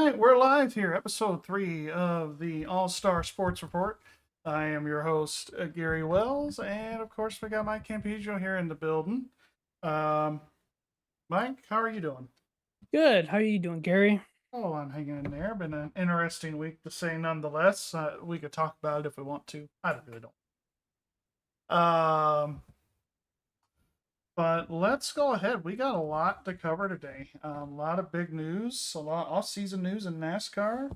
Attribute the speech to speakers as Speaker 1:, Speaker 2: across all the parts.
Speaker 1: right, we're live here, episode 3 of the All-Star Sports Report. I am your host, Gary Wells, and of course, we got Mike Campigio here in the building. Um, Mike, how are you doing?
Speaker 2: Good. How are you doing, Gary?
Speaker 1: Oh, I'm hanging in there. Been an interesting week to say nonetheless. We could talk about it if we want to. I really don't. But let's go ahead. We got a lot to cover today. A lot of big news, a lot off-season news in NASCAR.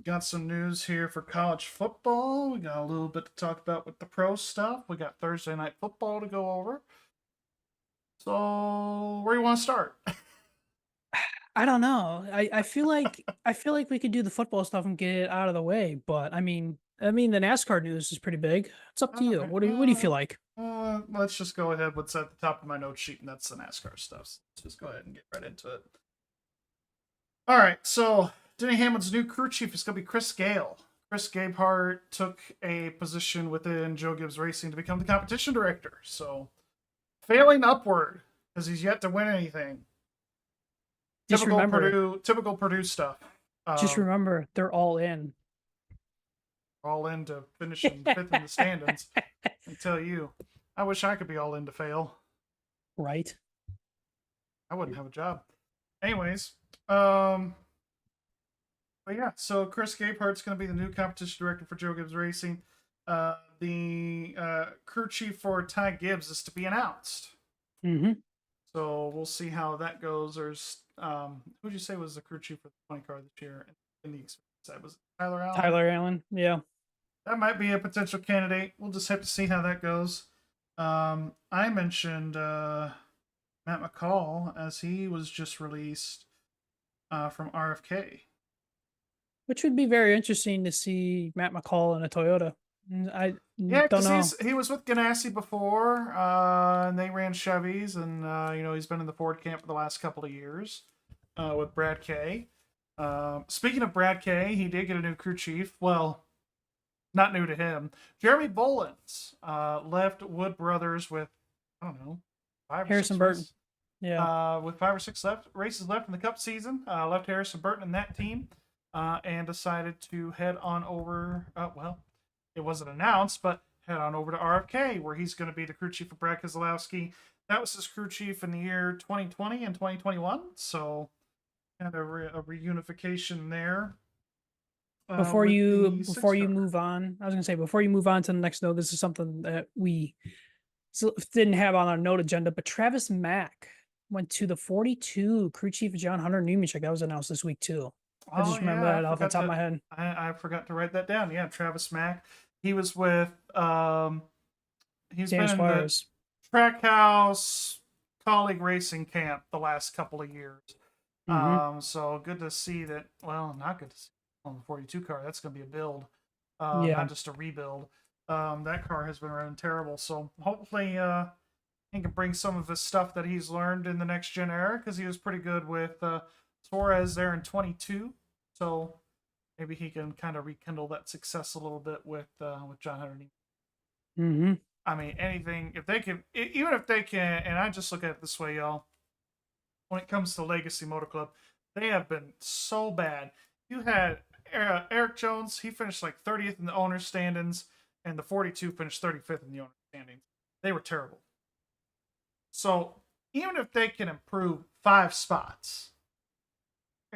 Speaker 1: Got some news here for college football. We got a little bit to talk about with the pro stuff. We got Thursday night football to go over. So, where do you want to start?
Speaker 2: I don't know. I feel like we could do the football stuff and get it out of the way, but I mean the NASCAR news is pretty big. It's up to you. What do you feel like?
Speaker 1: Let's just go ahead. What's at the top of my note sheet, and that's the NASCAR stuff. So let's just go ahead and get right into it. All right, so Denny Hamlin's new crew chief is going to be Chris Gale. Chris Gabehart took a position within Joe Gibbs Racing to become the competition director. So, failing upward because he's yet to win anything.
Speaker 2: Just remember,
Speaker 1: Typical Purdue stuff.
Speaker 2: just
Speaker 1: Um,
Speaker 2: remember, they're all in.
Speaker 1: all in to finishing fifth in the standings. I tell you, I wish I could be all in to fail.
Speaker 2: Right?
Speaker 1: I wouldn't have a job. Anyways, but yeah, so Chris Gabehart's going to be the new competition director for Joe Gibbs Racing. The crew chief for Ty Gibbs is to be announced.
Speaker 2: Mm-hmm.
Speaker 1: So we'll see how that goes. There's who'd you say was the crew chief for the 20 car this year in the experience side? Was it Tyler Allen?
Speaker 2: Tyler Allen. Yeah.
Speaker 1: That might be a potential candidate. We'll just have to see how that goes. I mentioned Matt McCall as he was just released from RFK.
Speaker 2: Which would be very interesting to see Matt McCall in a Toyota. I
Speaker 1: Yeah,
Speaker 2: don't
Speaker 1: because
Speaker 2: know.
Speaker 1: he was with Ganassi before, and they ran Chevys, and he's been in the Ford camp for the last couple of years with Brad Kay. Speaking of Brad Kay, he did get a new crew chief. Well, not new to him. Jeremy Bolins left Wood Brothers with I don't know 5 or 6
Speaker 2: Harrison Burton.
Speaker 1: races.
Speaker 2: Yeah.
Speaker 1: With 5 or 6 races left in the Cup season, left Harrison Burton in that team, and decided to head on over. Well, it wasn't announced, but head on over to RFK, where he's going to be the crew chief for Brad Keselowski. That was his crew chief in the year 2020 and 2021, so kind of a reunification there.
Speaker 2: Before
Speaker 1: With
Speaker 2: you
Speaker 1: the
Speaker 2: before you
Speaker 1: six-car.
Speaker 2: move on, I was gonna say before you move on to the next note, this is something that we didn't have on our note agenda, but Travis Mack went to the 42 crew chief John Hunter Nemechek. That was announced this week too. I
Speaker 1: Oh
Speaker 2: just remember
Speaker 1: yeah,
Speaker 2: that off the top of my head.
Speaker 1: I forgot to write that down. Yeah, Travis Mack. He was with he's
Speaker 2: Dan
Speaker 1: been in the
Speaker 2: Suarez.
Speaker 1: Trackhouse colleague racing camp the last couple of years.
Speaker 2: Hmm.
Speaker 1: So good to see that. Well, not good to see on the 42 car. That's going to be a build,
Speaker 2: Yeah.
Speaker 1: not just a rebuild. That car has been running terrible. So hopefully, he can bring some of the stuff that he's learned in the next gen era because he was pretty good with Suarez there in 22. So maybe he can kind of rekindle that success a little bit with John Hunter.
Speaker 2: Hmm.
Speaker 1: I mean, anything if they can, even if they can, and I just look at it this way, y'all. When it comes to Legacy Motor Club, they have been so bad. You had Eric Jones; he finished like 30th in the owner's standings, and the 42 finished 35th in the owner's standings. They were terrible. So even if they can improve 5 spots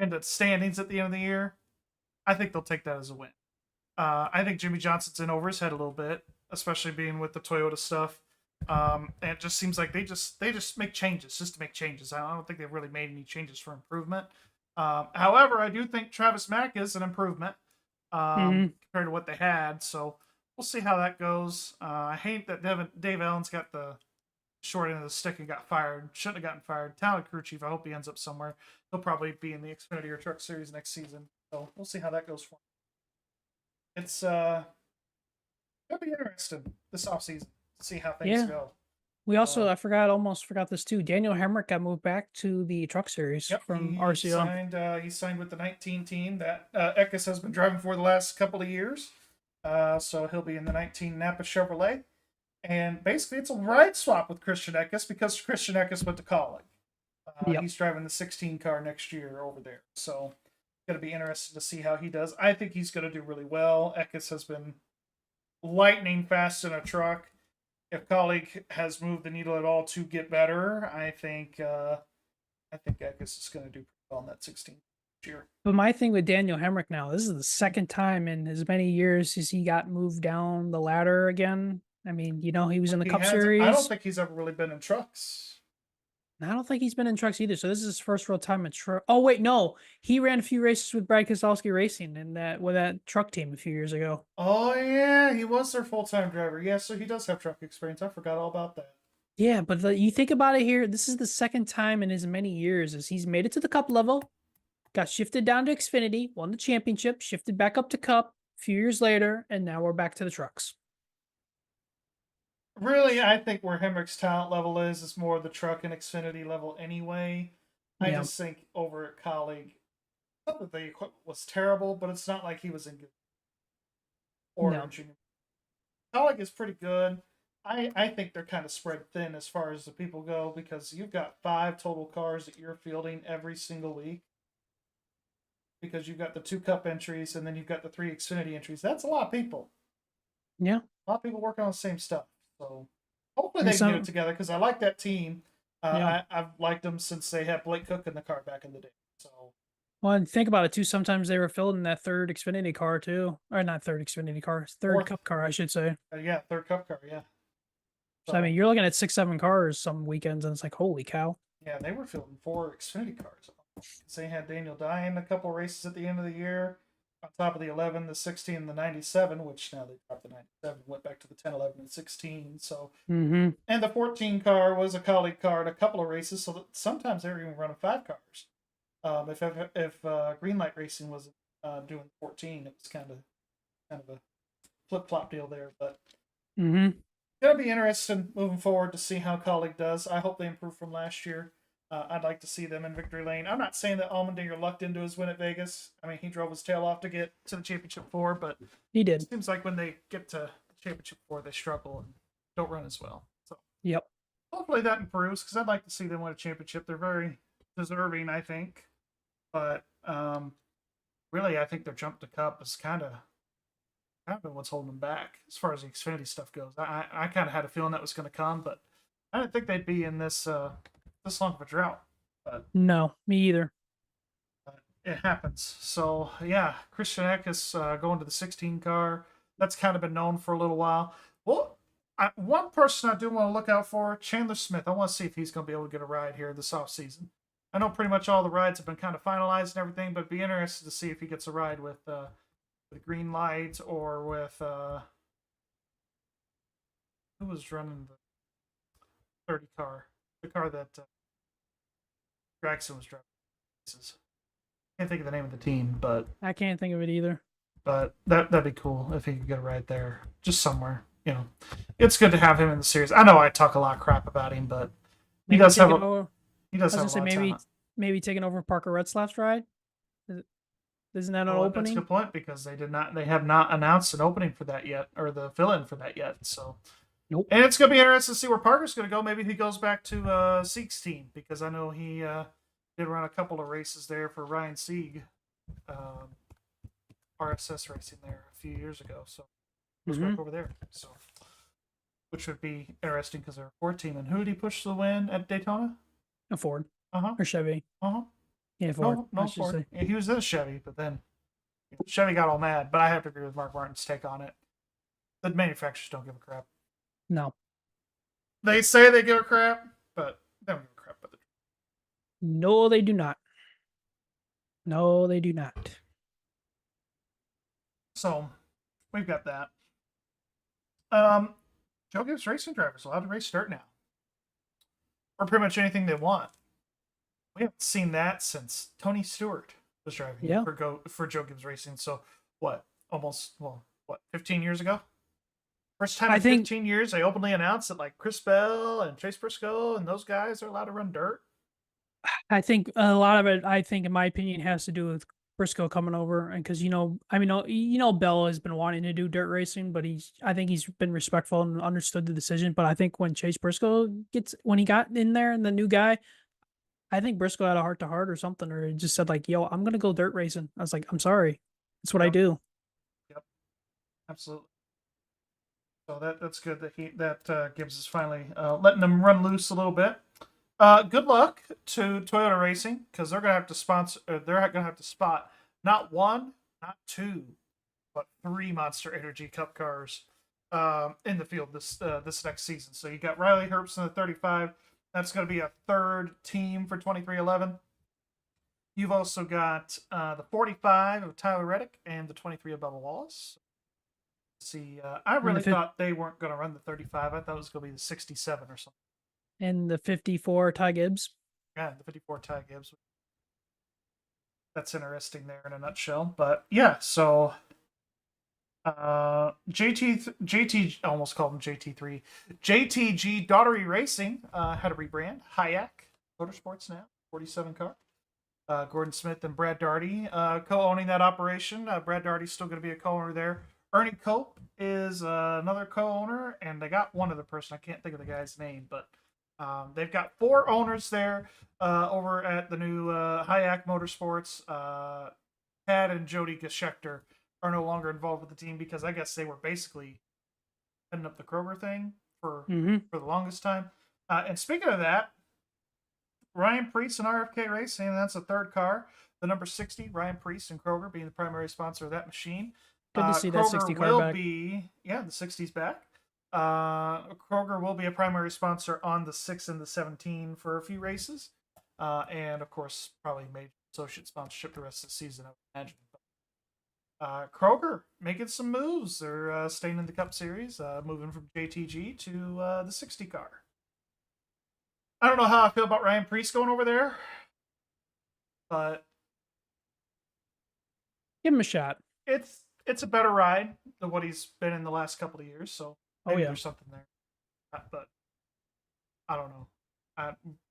Speaker 1: in the standings at the end of the year, I think they'll take that as a win. I think Jimmy Johnson's in over his head a little bit, especially being with the Toyota stuff. And it just seems like they just make changes just to make changes. I don't think they've really made any changes for improvement. However, I do think Travis Mack is an improvement
Speaker 2: Hmm.
Speaker 1: compared to what they had. So we'll see how that goes. I hate that Dave Allen's got the short end of the stick and got fired. Shouldn't have gotten fired. Talented crew chief. I hope he ends up somewhere. He'll probably be in the Xfinity or Truck Series next season. So we'll see how that goes for him. It's it'll be interesting this offseason to see how things
Speaker 2: Yeah.
Speaker 1: go.
Speaker 2: We
Speaker 1: Uh,
Speaker 2: also almost forgot this too. Daniel Hemrick got moved back to the Truck Series
Speaker 1: Yep,
Speaker 2: from
Speaker 1: he
Speaker 2: RCO.
Speaker 1: signed. He signed with the 19 team that Eckes has been driving for the last couple of years. So he'll be in the 19 Napa Chevrolet, and basically it's a ride swap with Christian Eckes because Christian Eckes went to college.
Speaker 2: Yep.
Speaker 1: He's driving the 16 car next year over there. So going to be interesting to see how he does. I think he's going to do really well. Eckes has been lightning fast in a truck. If colleague has moved the needle at all to get better, I think Eckes is going to do pretty well in that 16 year.
Speaker 2: But my thing with Daniel Hemrick now, this is the second time in as many years as he got moved down the ladder again. I mean, he was in the Cup Series.
Speaker 1: I don't think he's ever really been in trucks.
Speaker 2: I don't think he's been in trucks either. So this is his first real time in truck. Oh wait, no, he ran a few races with Brad Keselowski Racing and with that truck team a few years ago.
Speaker 1: Oh yeah, he was their full-time driver. Yeah, so he does have truck experience. I forgot all about that.
Speaker 2: Yeah, but you think about it here. This is the second time in as many years as he's made it to the Cup level, got shifted down to Xfinity, won the championship, shifted back up to Cup a few years later, and now we're back to the trucks.
Speaker 1: Really, I think where Hemrick's talent level is more the truck and Xfinity level anyway. I just think over at colleague, not that the equipment was terrible, but it's not like he was in good or junior. Colleague is pretty good. I think they're kind of spread thin as far as the people go because you've got 5 total cars that you're fielding every single week. Because you've got the 2 Cup entries and then you've got the 3 Xfinity entries. That's a lot of people.
Speaker 2: Yeah.
Speaker 1: A lot of people working on the same stuff. So hopefully they can get it together because I like that team. I've liked them since they had Blake Cook in the car back in the day. So,
Speaker 2: well, and think about it too. Sometimes they were filled in that 3rd Xfinity car too, or not 3rd Xfinity car, 3rd Cup car, I should say.
Speaker 1: Yeah, 3rd Cup car, yeah.
Speaker 2: So I mean, you're looking at 6-7 cars some weekends, and it's like, holy cow.
Speaker 1: Yeah, they were fielding 4 Xfinity cars. They had Daniel Dye a couple races at the end of the year. On top of the 11, the 16, and the 97, which now they dropped the 97, went back to the 10, 11, and 16. So, and the 14 car was a colleague car at a couple of races. So that sometimes they were even running 5 cars. If Green Light Racing was doing 14, it was kind of a flip flop deal there. But gonna be interesting moving forward to see how colleague does. I hope they improve from last year. I'd like to see them in victory lane. I'm not saying that Allmendinger lucked into his win at Vegas. I mean, he drove his tail off to get to the championship 4, but
Speaker 2: he did.
Speaker 1: It seems like when they get to the championship 4, they struggle and don't run as well. So hopefully that improves because I'd like to see them win a championship. They're very deserving, I think. But really, I think their jump to Cup is kind of what's holding them back as far as the Xfinity stuff goes. I kind of had a feeling that was going to come, but I didn't think they'd be in this long of a drought. But
Speaker 2: no, me either.
Speaker 1: It happens. So yeah, Christian Eckes going to the 16 car. That's kind of been known for a little while. Well, one person I do want to look out for, Chandler Smith. I want to see if he's going to be able to get a ride here this off season. I know pretty much all the rides have been kind of finalized and everything, but it'd be interested to see if he gets a ride with the Green Light or with who was running the 30 car, the car that Gregson was driving. Can't think of the name of the team, but
Speaker 2: I can't think of it either.
Speaker 1: But that'd be cool if he could get a ride there, just somewhere. It's good to have him in the series. I know I talk a lot of crap about him, but he does have a. He does have a lot of talent.
Speaker 2: Maybe taking over Parker Retzlaff's ride. Isn't that an opening?
Speaker 1: That's a good point because they have not announced an opening for that yet, or the fill-in for that yet. So,
Speaker 2: nope.
Speaker 1: And it's going to be interesting to see where Parker's going to go. Maybe he goes back to Sieg's team because I know he did run a couple of races there for Ryan Sieg, RSS racing there a few years ago. So, he goes back over there. So, which would be interesting because they're a Ford team. And who did he push to the win at Daytona?
Speaker 2: A Ford.
Speaker 1: Uh-huh.
Speaker 2: Or Chevy.
Speaker 1: Uh-huh.
Speaker 2: Yeah, Ford.
Speaker 1: No Ford. Yeah, he was in a Chevy, but then Chevy got all mad. But I have to agree with Mark Martin's take on it. The manufacturers don't give a crap.
Speaker 2: No.
Speaker 1: They say they give a crap, but they don't give a crap about it.
Speaker 2: No, they do not. No, they do not.
Speaker 1: So, we've got that. Joe Gibbs racing drivers allowed to race dirt now. Or pretty much anything they want. We haven't seen that since Tony Stewart was driving for Joe Gibbs Racing. So, 15 years ago? First time in 15 years, they openly announced that like Chris Bell and Chase Briscoe and those guys are allowed to run dirt.
Speaker 2: I think a lot of it, in my opinion, has to do with Briscoe coming over, and because Bell has been wanting to do dirt racing, but I think he's been respectful and understood the decision. But I think when Chase Briscoe when he got in there and the new guy, I think Briscoe had a heart to heart or something, or he just said like, "Yo, I'm gonna go dirt racing." I was like, "I'm sorry, that's what I
Speaker 1: Yep,
Speaker 2: do."
Speaker 1: yep, absolutely. So that's good that Gibbs is finally letting them run loose a little bit. Good luck to Toyota Racing because they're gonna have to sponsor. They're gonna have to spot not one, not two, but three Monster Energy Cup cars in the field this next season. So you got Riley Herbst in the 35. That's going to be a third team for 2311. You've also got the 45 of Tyler Reddick and the 23 of Bubba Wallace. See, I
Speaker 2: And the
Speaker 1: really thought they weren't going to run the 35. I thought it was going to be the 67 or something.
Speaker 2: and the 54 Ty Gibbs.
Speaker 1: Yeah, the 54 Ty Gibbs. That's interesting there in a nutshell. But yeah, so JT almost called him JT3. JTG Daughtery Racing had a rebrand. Hayek Motorsports now, 47 car. Gordon Smith and Brad Daugherty co-owning that operation. Brad Daugherty's still going to be a co-owner there. Ernie Cope is another co-owner, and they got one other person. I can't think of the guy's name, but they've got 4 owners there over at the new Hayek Motorsports. Tad and Jody Geschecter are no longer involved with the team because I guess they were basically heading up the Kroger thing for the longest time. And speaking of that, Ryan Priest and RFK Racing, that's a third car. The number 60, Ryan Priest and Kroger being the primary sponsor of that machine.
Speaker 2: Good to see that 60 car back.
Speaker 1: The 60's back. Kroger will be a primary sponsor on the 6 and the 17 for a few races. And of course, probably major associate sponsorship the rest of the season, I would imagine. Kroger making some moves. They're staying in the Cup Series, moving from JTG to the 60 car. I don't know how I feel about Ryan Priest going over there, but
Speaker 2: give him a shot.
Speaker 1: It's a better ride than what he's been in the last couple of years, so maybe there's something there. But I don't know.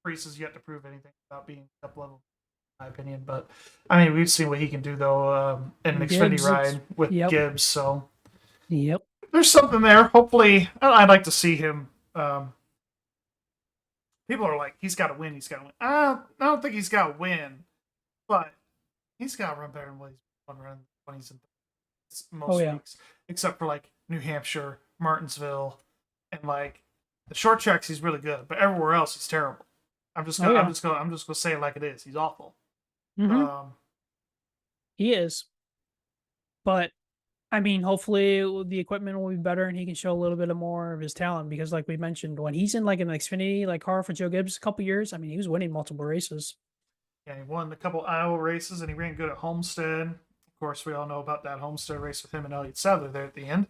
Speaker 1: Priest has yet to prove anything about being Cup level, in my opinion. But I mean, we've seen what he can do though in an Xfinity ride with Gibbs. So there's something there. Hopefully, I'd like to see him. People are like, he's got to win. He's got to win. I don't think he's got to win, but he's got to run better than what he's running when he's in most weeks, except for like New Hampshire, Martinsville, and like the short tracks. He's really good, but everywhere else he's terrible. I'm just gonna say it like it is. He's awful.
Speaker 2: He is, but I mean, hopefully the equipment will be better and he can show a little bit more of his talent because, like we mentioned, when he's in like an Xfinity like car for Joe Gibbs a couple years, I mean, he was winning multiple races.
Speaker 1: Yeah, he won a couple Iowa races and he ran good at Homestead. Of course, we all know about that Homestead race with him and Elliott Sadler there at the end.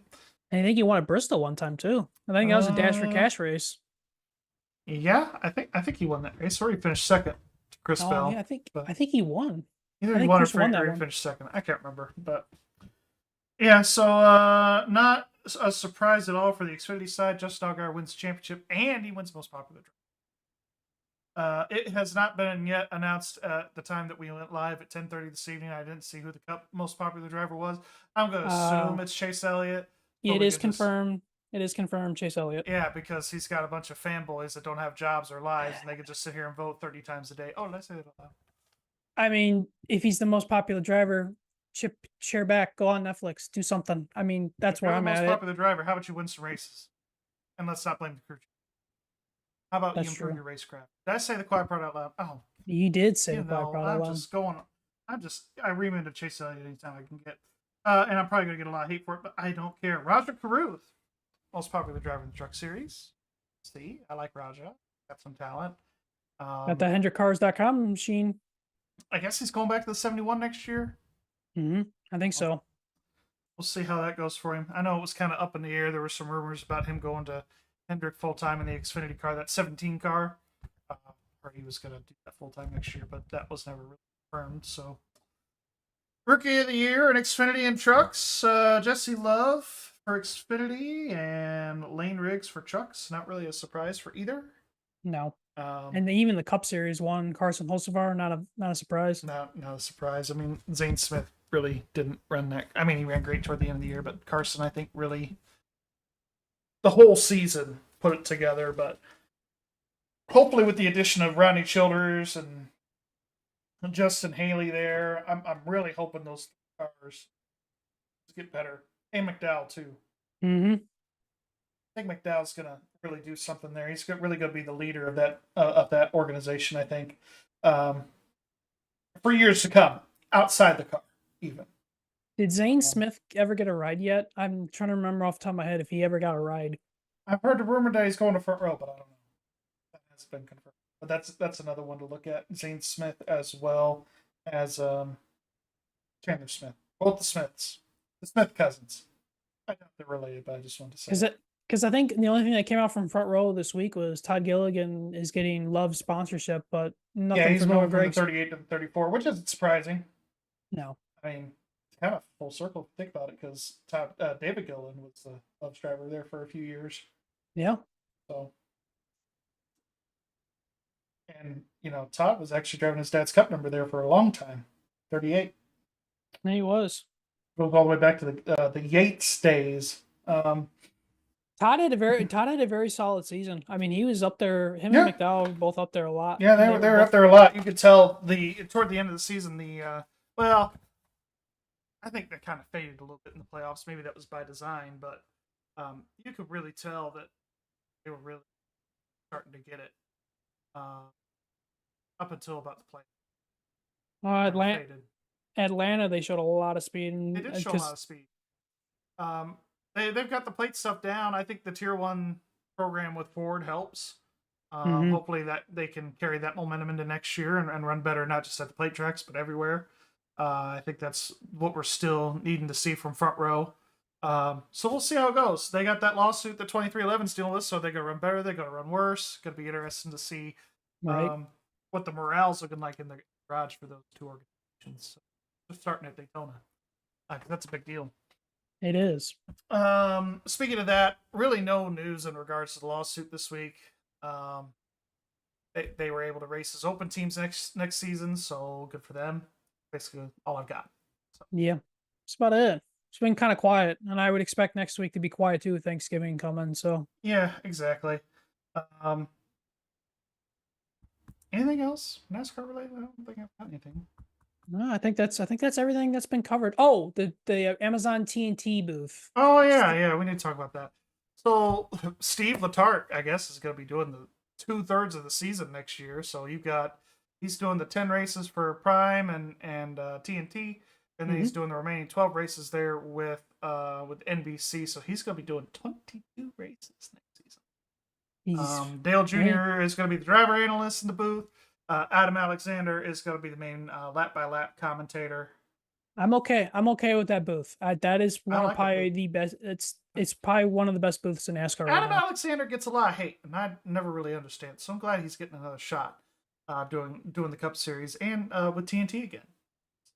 Speaker 2: And I think he won at Bristol one time too. I think that was a Dash for Cash race.
Speaker 1: Yeah, I think he won that race, or he finished second to Chris Bell.
Speaker 2: Yeah, I think he won.
Speaker 1: Either he won or he finished second. I can't remember, but yeah. So not a surprise at all for the Xfinity side. Justin Allgaier wins the championship and he wins most popular driver. It has not been yet announced at the time that we went live at 10:30 this evening. I didn't see who the Cup most popular driver was. I'm going to assume it's Chase Elliott.
Speaker 2: It is confirmed. It is confirmed, Chase Elliott.
Speaker 1: Yeah, because he's got a bunch of fanboys that don't have jobs or lives, and they could just sit here and vote 30 times a day. Oh, did I say that out loud?
Speaker 2: I mean, if he's the most popular driver, share back, go on Netflix, do something. I mean, that's where I'm at.
Speaker 1: Most popular driver. How about you win some races? And let's not blame the crew. How about you improve your racecraft? Did I say the quiet part out loud? Oh,
Speaker 2: you did say the quiet part out loud.
Speaker 1: I ream into Chase Elliott anytime I can get. And I'm probably going to get a lot of hate for it, but I don't care. Roger Carruth, most popular driver in the Truck Series. See, I like Raja. Got some talent.
Speaker 2: Got the HendrickCars.com machine.
Speaker 1: I guess he's going back to the 71 next year.
Speaker 2: I think so.
Speaker 1: We'll see how that goes for him. I know it was kind of up in the air. There were some rumors about him going to Hendrick full-time in the Xfinity car, that 17 car. Or he was going to do that full-time next year, but that was never really confirmed. So, Rookie of the Year in Xfinity and Trucks, Jesse Love for Xfinity and Lane Riggs for Trucks. Not really a surprise for either.
Speaker 2: No. And even the Cup Series won Carson Hocevar, not a surprise.
Speaker 1: Not a surprise. I mean, Zane Smith really didn't run that. I mean, he ran great toward the end of the year, but Carson, I think, really the whole season put it together. But hopefully with the addition of Rodney Childers and Justin Haley there, I'm really hoping those cars get better. And McDowell too.
Speaker 2: Mm-hmm.
Speaker 1: I think McDowell's gonna really do something there. He's really gonna be the leader of that organization. I think um, for years to come, outside the car, even.
Speaker 2: Did Zane
Speaker 1: Um,
Speaker 2: Smith ever get a ride yet? I'm trying to remember off the top of my head if he ever got a ride.
Speaker 1: I've heard the rumor that he's going to front row, but I don't know. That hasn't been confirmed. But that's another one to look at. Zane Smith as well as Chandler Smith. Both the Smiths, the Smith cousins. I doubt they're related, but I just wanted to say.
Speaker 2: Because I think the only thing that came out from front row this week was Todd Gilligan is getting Love sponsorship, but
Speaker 1: Yeah,
Speaker 2: nothing
Speaker 1: he's
Speaker 2: for Noah
Speaker 1: moving from the
Speaker 2: Gragson.
Speaker 1: 38 to the 34, which isn't surprising.
Speaker 2: No.
Speaker 1: I mean, it's kind of full circle if you think about it, because David Gillen was the Love's driver there for a few years.
Speaker 2: Yeah.
Speaker 1: So, and Todd was actually driving his dad's cup number there for a long time, 38.
Speaker 2: He was.
Speaker 1: Goes all the way back to the Yates days.
Speaker 2: Todd had a very solid season. I mean, he was up there. Him and McDowell were both up there a lot.
Speaker 1: Yeah, they were up there a lot. You could tell toward the end of the season, well, I think that kind of faded a little bit in the playoffs. Maybe that was by design, but you could really tell that they were really starting to get it up until about the playoffs.
Speaker 2: Atlanta, they showed a lot of speed.
Speaker 1: They did show a lot of speed. They've got the plate stuff down. I think the Tier 1 program with Ford helps. Hopefully that they can carry that momentum into next year and run better, not just at the plate tracks, but everywhere. I think that's what we're still needing to see from front row. So we'll see how it goes. They got that lawsuit that 2311's dealing with, so they're going to run better, they're going to run worse. It's going to be interesting to see what the morale's looking like in the garage for those two organizations. So they're starting at Daytona. That's a big deal.
Speaker 2: It is.
Speaker 1: Speaking of that, really no news in regards to the lawsuit this week. They were able to race as open teams next season, so good for them. Basically, all I've got. So.
Speaker 2: Yeah, that's about it. It's been kind of quiet, and I would expect next week to be quiet too, with Thanksgiving coming. So
Speaker 1: yeah, exactly. Anything else NASCAR related? I don't think I've got anything.
Speaker 2: No, I think that's everything that's been covered. Oh, the Amazon TNT booth.
Speaker 1: Oh yeah, we need to talk about that. So Steve Letarte, I guess, is going to be doing the 2/3 of the season next year. So he's doing the 10 races for Prime and TNT, and then he's doing the remaining 12 races there with NBC. So he's going to be doing 22 races next season. Dale Jr. is going to be the driver analyst in the booth. Adam Alexander is going to be the main lap by lap commentator.
Speaker 2: I'm okay with that booth. That is probably the best. It's probably one of the best booths in NASCAR.
Speaker 1: Adam Alexander gets a lot of hate, and I never really understand. So I'm glad he's getting another shot doing the Cup Series and with TNT again.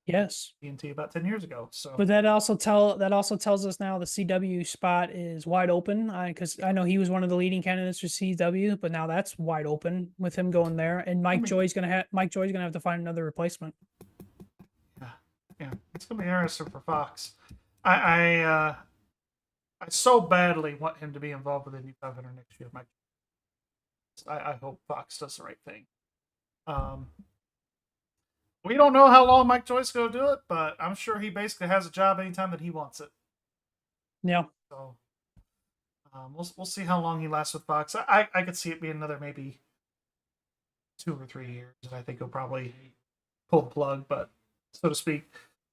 Speaker 2: Yes,
Speaker 1: TNT about 10 years ago. So,
Speaker 2: but that also tells us now the CW spot is wide open. Because I know he was one of the leading candidates for CW, but now that's wide open with him going there. And Mike Joy's gonna have to find another replacement.
Speaker 1: Yeah, it's gonna be interesting for Fox. I so badly want him to be involved with the Indy 500 next year. I hope Fox does the right thing. We don't know how long Mike Joy's going to do it, but I'm sure he basically has a job anytime that he wants it.
Speaker 2: Yeah.
Speaker 1: So we'll see how long he lasts with Fox. I could see it being another maybe 2 or 3 years, and I think he'll probably pull the plug, but so to speak.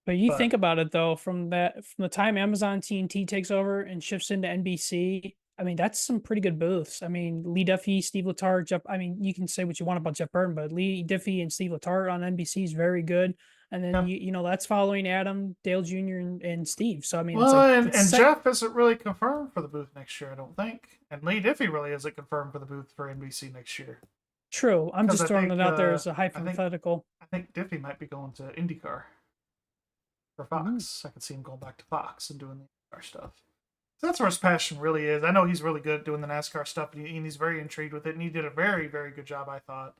Speaker 2: But think about it though, from the time Amazon TNT takes over and shifts into NBC, I mean, that's some pretty good booths. I mean, Lee Duffy, Steve Letarte, Jeff. I mean, you can say what you want about Jeff Burton, but Lee Duffy and Steve Letarte on NBC is very good. And then you know that's following Adam, Dale Jr. and Steve. So I mean,
Speaker 1: and Jeff isn't really confirmed for the booth next year, I don't think. And Lee Diffie really isn't confirmed for the booth for NBC next year.
Speaker 2: True. I'm just throwing it out there as a hypothetical.
Speaker 1: I think Diffie might be going to IndyCar for Fox. I could see him going back to Fox and doing the NASCAR stuff. So that's where his passion really is. I know he's really good at doing the NASCAR stuff, and he's very intrigued with it. And he did a very, very good job, I thought.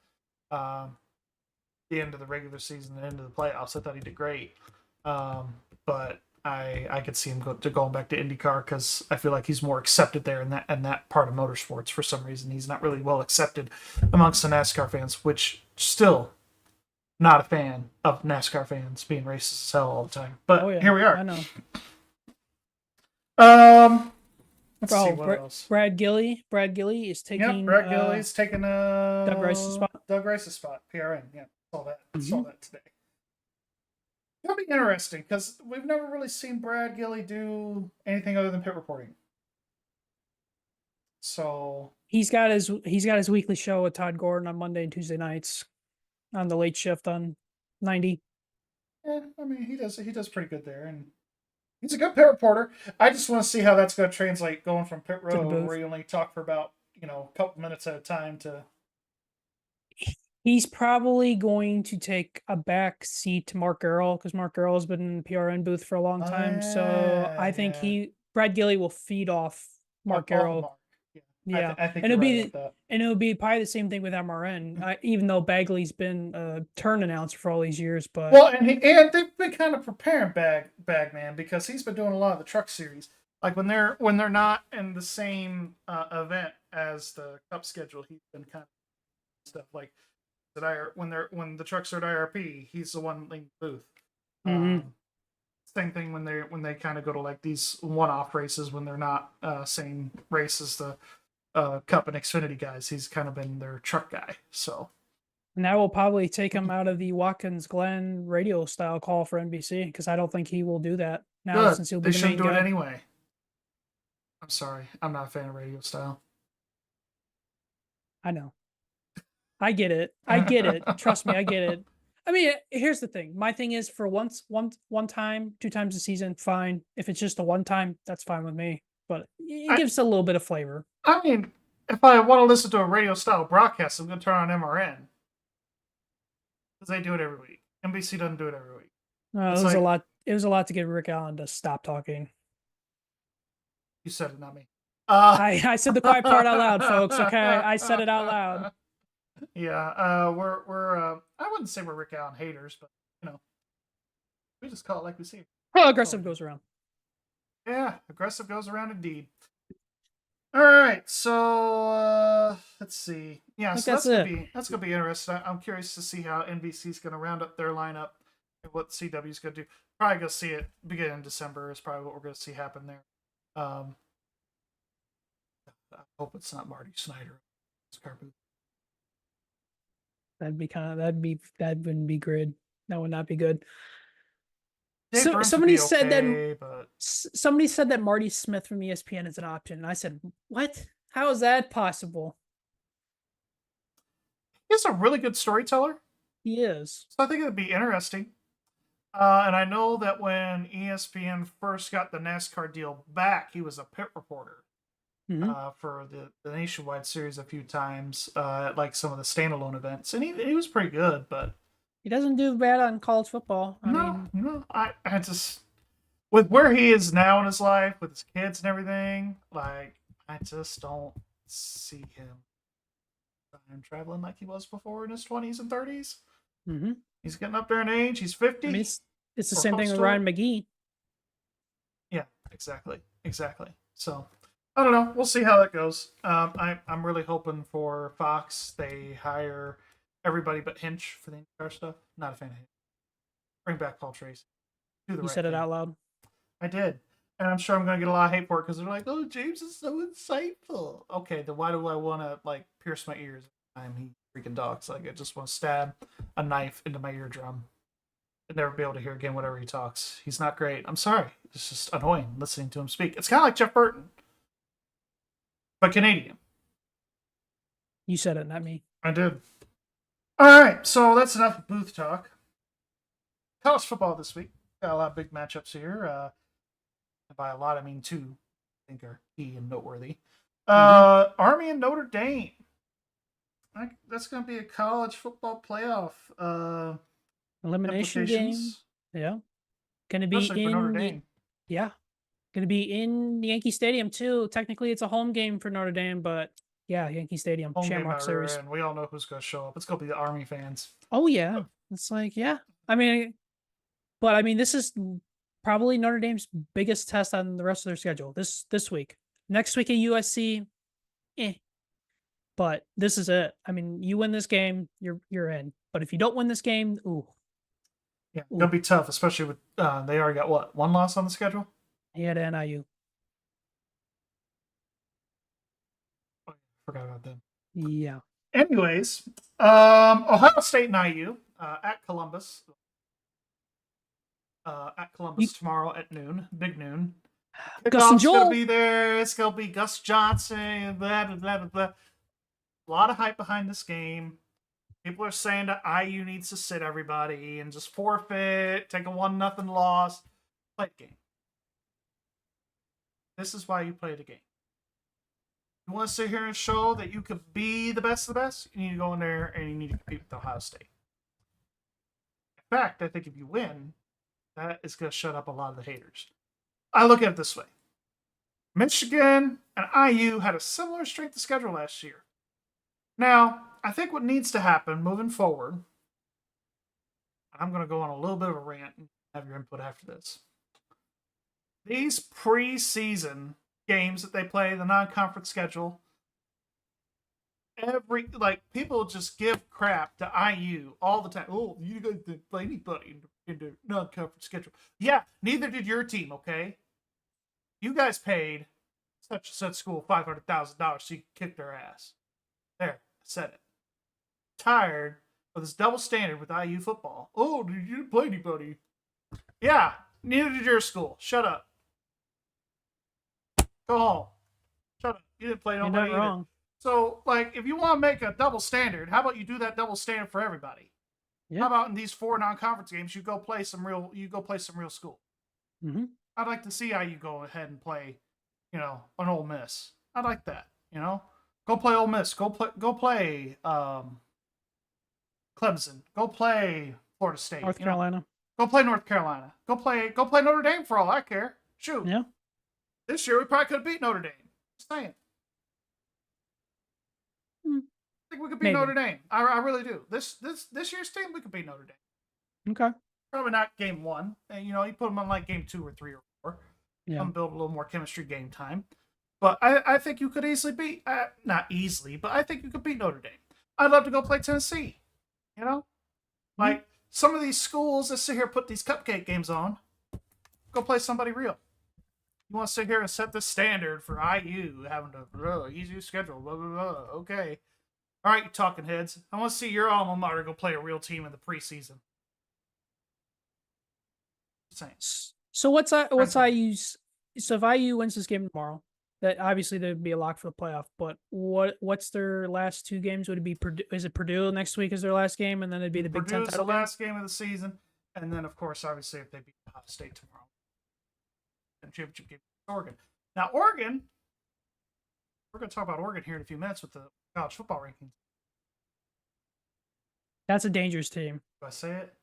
Speaker 1: The end of the regular season, the end of the playoffs, I thought he did great. But I could see him going back to IndyCar because I feel like he's more accepted there in that part of motorsports. For some reason, he's not really well accepted amongst the NASCAR fans, which still not a fan of NASCAR fans being racist as hell all the time. But
Speaker 2: Oh yeah,
Speaker 1: here we are.
Speaker 2: I know.
Speaker 1: Let's see
Speaker 2: Oh,
Speaker 1: what else.
Speaker 2: Brad Gilly is taking.
Speaker 1: Yep, Brad Gilly's taking
Speaker 2: Doug Rice's spot.
Speaker 1: Doug Rice's spot. PRN. Yeah, saw that. Saw
Speaker 2: Mhm.
Speaker 1: that today. It'll be interesting because we've never really seen Brad Gilly do anything other than pit reporting. So
Speaker 2: He's got his weekly show with Todd Gordon on Monday and Tuesday nights on the late shift on 90.
Speaker 1: yeah, I mean he does pretty good there, and he's a good pit reporter. I just want to see how that's going to translate going from pit
Speaker 2: the
Speaker 1: road
Speaker 2: booth.
Speaker 1: where you only talk for about a couple minutes at a time to.
Speaker 2: He's probably going to take a back seat to Mark Earl because Mark Earl has been in the PRN booth for a long time. So I think Brad Gilly will feed off Mark
Speaker 1: off of
Speaker 2: Earl.
Speaker 1: Mark.
Speaker 2: Yeah,
Speaker 1: I think
Speaker 2: and
Speaker 1: you're right about that.
Speaker 2: and it would be probably the same thing with MRN. Even though Bagley's been a turn announcer for all these years, but
Speaker 1: Well, and they've been kind of preparing Bagman because he's been doing a lot of the truck series. Like when they're not in the same event as the Cup schedule, he's been kind of stuff like that. When the trucks are at IRP, he's the one leading the booth. Same thing when they kind of go to like these one-off races when they're not same race as the Cup and Xfinity guys. He's kind of been their truck guy. So.
Speaker 2: And that will probably take him out of the Watkins Glen radio style call for NBC because I don't think he will do that now since he'll be the main
Speaker 1: shouldn't do
Speaker 2: guy.
Speaker 1: it anyway. I'm sorry, I'm not a fan of radio style.
Speaker 2: I know. I get it. I get it. Trust me, I get it. I mean, here's the thing. My thing is for one time, 2 times a season, fine. If it's just a one time, that's fine with me. But it gives a little bit of flavor.
Speaker 1: I mean, if I want to listen to a radio style broadcast, I'm going to turn on MRN because they do it every week. NBC doesn't do it every week.
Speaker 2: It was a lot. It was a lot to get Rick Allen to stop talking.
Speaker 1: You said it, not me.
Speaker 2: I said the quiet part out loud, folks. Okay, I said it out loud.
Speaker 1: Yeah, we're I wouldn't say we're Rick Allen haters, but we just call it like we see it.
Speaker 2: Well, aggressive goes around.
Speaker 1: Yeah, aggressive goes around indeed. All right, so let's see. Yeah, so that's gonna be interesting. I'm curious to see how NBC's gonna round up their lineup and what CW's gonna do. Probably gonna see it beginning in December is probably what we're gonna see happen there. I hope it's not Marty Snyder.
Speaker 2: That wouldn't be good. That would not be good.
Speaker 1: Somebody said
Speaker 2: that Marty Smith from ESPN is an option. And I said, what? How is that possible?
Speaker 1: He's a really good storyteller.
Speaker 2: He is.
Speaker 1: So I think it'd be interesting. And I know that when ESPN first got the NASCAR deal back, he was a pit reporter for the nationwide series a few times, at like some of the standalone events, and he was pretty good. But
Speaker 2: he doesn't do bad on college football.
Speaker 1: I just with where he is now in his life, with his kids and everything, like I just don't see him traveling like he was before in his 20s and 30s. He's getting up there in age. He's 50.
Speaker 2: I mean, it's the same thing with Ryan McGee.
Speaker 1: Yeah, exactly. So I don't know. We'll see how that goes. I'm really hoping for Fox. They hire everybody but Hinch for the entire stuff. Not a fan of Hinch. Bring back Paul Tracy.
Speaker 2: You said it out loud.
Speaker 1: I did. And I'm sure I'm going to get a lot of hate for it because they're like, oh, James is so insightful. Okay, then why do I want to like pierce my ears every time he freaking talks? Like I just want to stab a knife into my eardrum and never be able to hear again whatever he talks. He's not great. I'm sorry. It's just annoying listening to him speak. It's kind of like Jeff Burton, but Canadian.
Speaker 2: You said it, not me.
Speaker 1: I did. All right, so that's enough booth talk. College football this week. Got a lot of big matchups here. By a lot, I mean 2. I think are key and noteworthy. Army and Notre Dame. That's going to be a college football playoff.
Speaker 2: Elimination game. Yeah. Going to be in
Speaker 1: Notre Dame.
Speaker 2: Yeah. Going to be in Yankee Stadium too. Technically, it's a home game for Notre Dame, but yeah, Yankee Stadium,
Speaker 1: home
Speaker 2: Shamrock Series.
Speaker 1: And we all know who's going to show up. It's going to be the Army fans.
Speaker 2: Oh yeah, it's like yeah. I mean, but I mean, this is probably Notre Dame's biggest test on the rest of their schedule this week. Next week at USC, eh. But this is it. I mean, you win this game, you're in. But if you don't win this game, ooh,
Speaker 1: Yeah,
Speaker 2: ooh,
Speaker 1: it'll be tough, especially with they already got what, one loss on the schedule.
Speaker 2: he had NIU.
Speaker 1: Forgot about them.
Speaker 2: Yeah.
Speaker 1: Anyways, Ohio State and IU at Columbus. At Columbus tomorrow at noon, big noon.
Speaker 2: Gus and
Speaker 1: Kickoff's gonna
Speaker 2: Joel.
Speaker 1: be there. It's gonna be Gus Johnson. Blah blah blah blah blah. A lot of hype behind this game. People are saying that IU needs to sit everybody and just forfeit, take a 1-0 loss. Play the game. This is why you play the game. You want to sit here and show that you could be the best of the best? You need to go in there and you need to compete with Ohio State. In fact, I think if you win, that is going to shut up a lot of the haters. I look at it this way. Michigan and IU had a similar strength of schedule last year. Now, I think what needs to happen moving forward, I'm going to go on a little bit of a rant and have your input after this. These preseason games that they play, the non-conference schedule, people just give crap to IU all the time. Oh, you guys didn't play anybody in the non-conference schedule. Yeah, neither did your team, okay? You guys paid such and such school $500,000 so you could kick their ass. There, I said it. Tired of this double standard with IU football. Oh, you didn't play anybody. Yeah, neither did your school. Shut up. Go home. Shut up. You didn't play
Speaker 2: You're
Speaker 1: nobody
Speaker 2: not
Speaker 1: either.
Speaker 2: wrong.
Speaker 1: So, if you want to make a double standard, how about you do that double standard for everybody?
Speaker 2: Yeah.
Speaker 1: How about in these 4 non-conference games, you go play some real school?
Speaker 2: Mm-hmm.
Speaker 1: I'd like to see IU go ahead and play, an Ole Miss. I'd like that. Go play Ole Miss. Go play Clemson. Go play Florida State.
Speaker 2: North Carolina.
Speaker 1: Go play North Carolina. Go play Notre Dame for all I care. Shoot.
Speaker 2: Yeah.
Speaker 1: This year we probably could have beat Notre Dame. Just saying. I think we could beat Notre Dame. I really do. This year's team, we could beat Notre Dame.
Speaker 2: Okay.
Speaker 1: Probably not game 1. And you put them on like game 2 or 3 or 4.
Speaker 2: Yeah.
Speaker 1: Build a little more chemistry game time. But I think you could easily beat, not easily, but I think you could beat Notre Dame. I'd love to go play Tennessee. Like some of these schools that sit here put these cupcake games on, go play somebody real. You want to sit here and set the standard for IU having to easy schedule, blah blah blah. Okay, all right, you talking heads. I want to see your alma mater go play a real team in the preseason.
Speaker 2: So what's IU's? So if IU wins this game tomorrow, that obviously there'd be a lock for the playoff. But what's their last 2 games? Would it be Purdue? Is it Purdue next week is their last game, and then it'd be the Big Ten
Speaker 1: Purdue's
Speaker 2: title
Speaker 1: the
Speaker 2: game?
Speaker 1: last game of the season, and then of course, obviously, if they beat Ohio State tomorrow, the championship game with Oregon. Now, Oregon, we're going to talk about Oregon here in a few minutes with the college football rankings.
Speaker 2: That's a dangerous team.
Speaker 1: Do I say it?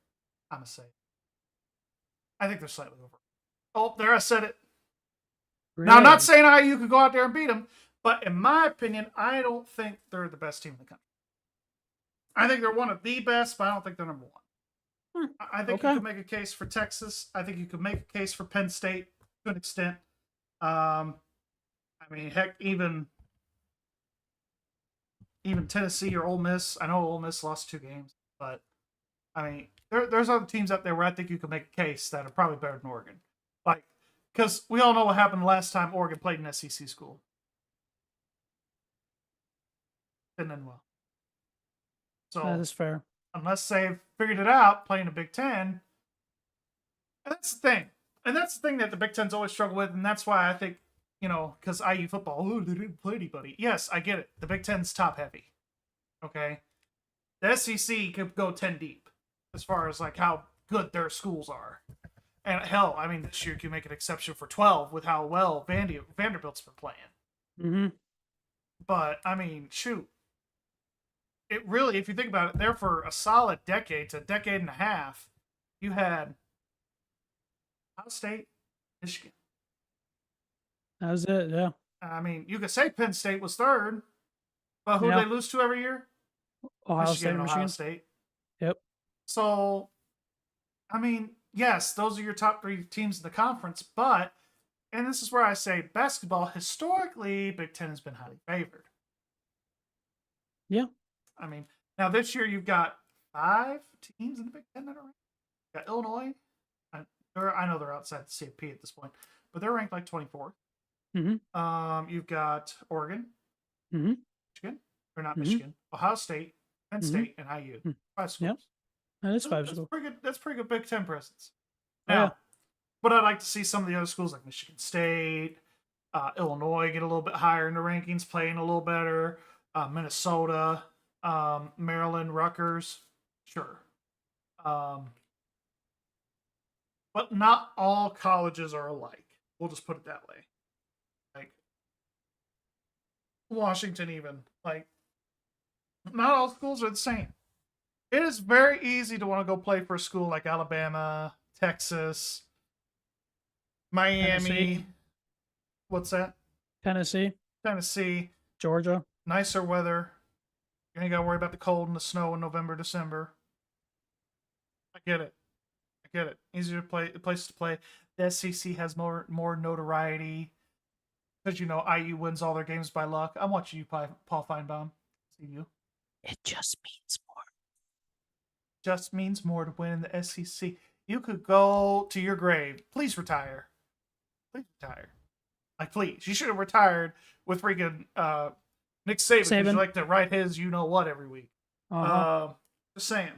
Speaker 1: I'm going to say it. I think they're slightly over. Oh, there I said it.
Speaker 2: Really?
Speaker 1: Now, I'm not saying IU could go out there and beat them, but in my opinion, I don't think they're the best team in the country. I think they're one of the best, but I don't think they're number 1. I think you could make a case for Texas. I think you could make a case for Penn State to an extent. I mean, heck, even Tennessee or Ole Miss. I know Ole Miss lost 2 games, but I mean, there's other teams out there where I think you could make a case that are probably better than Oregon. Because we all know what happened last time Oregon played an SEC school. Didn't end well. So
Speaker 2: that is fair.
Speaker 1: Unless they've figured it out playing a Big Ten, and that's the thing. And that's the thing that the Big Ten's always struggled with, and that's why I think, because IU football, they didn't play anybody. Yes, I get it. The Big Ten's top heavy. Okay? The SEC could go 10 deep as far as how good their schools are. And hell, I mean, this year you can make an exception for 12 with how well Vanderbilt's been playing.
Speaker 2: Mm-hmm.
Speaker 1: But, I mean, shoot. It really, if you think about it, there for a solid decade to a decade and a half, you had Ohio State, Michigan.
Speaker 2: That was it, yeah.
Speaker 1: I mean, you could say Penn State was 3rd, but who do they lose to every year?
Speaker 2: Ohio
Speaker 1: Michigan
Speaker 2: State,
Speaker 1: and
Speaker 2: Michigan.
Speaker 1: Ohio State.
Speaker 2: Yep.
Speaker 1: So, I mean, yes, those are your top 3 teams in the conference, but, and this is where I say basketball, historically, Big Ten has been highly favored.
Speaker 2: Yeah.
Speaker 1: I mean, now this year you've got 5 teams in the Big Ten that are ranked. You got Illinois. I know they're outside the CFP at this point, but they're ranked like 24th. You've got Oregon, Michigan, or not Michigan, Ohio State, Penn State, and IU. 5 schools.
Speaker 2: Yep. That is 5 schools.
Speaker 1: Pretty good. That's pretty good Big Ten presence.
Speaker 2: Oh,
Speaker 1: Now,
Speaker 2: yeah.
Speaker 1: but I'd like to see some of the other schools like Michigan State, Illinois get a little bit higher in the rankings, playing a little better. Minnesota, Maryland, Rutgers, sure. But not all colleges are alike. We'll just put it that way. Like Washington, even like not all schools are the same. It is very easy to want to go play for a school like Alabama, Texas, Miami.
Speaker 2: Tennessee.
Speaker 1: What's that? Tennessee.
Speaker 2: Georgia.
Speaker 1: Nicer weather. You ain't got to worry about the cold and the snow in November, December. I get it. Easier to play, places to play. The SEC has more notoriety because IU wins all their games by luck. I'm watching you, Paul Feinbaum. See you.
Speaker 2: It just means more.
Speaker 1: Just means more to win in the SEC. You could go to your grave. Please retire. Please retire. Like, please. You should have retired with freaking Nick Saban because you like to write his you-know-what every week. Just saying.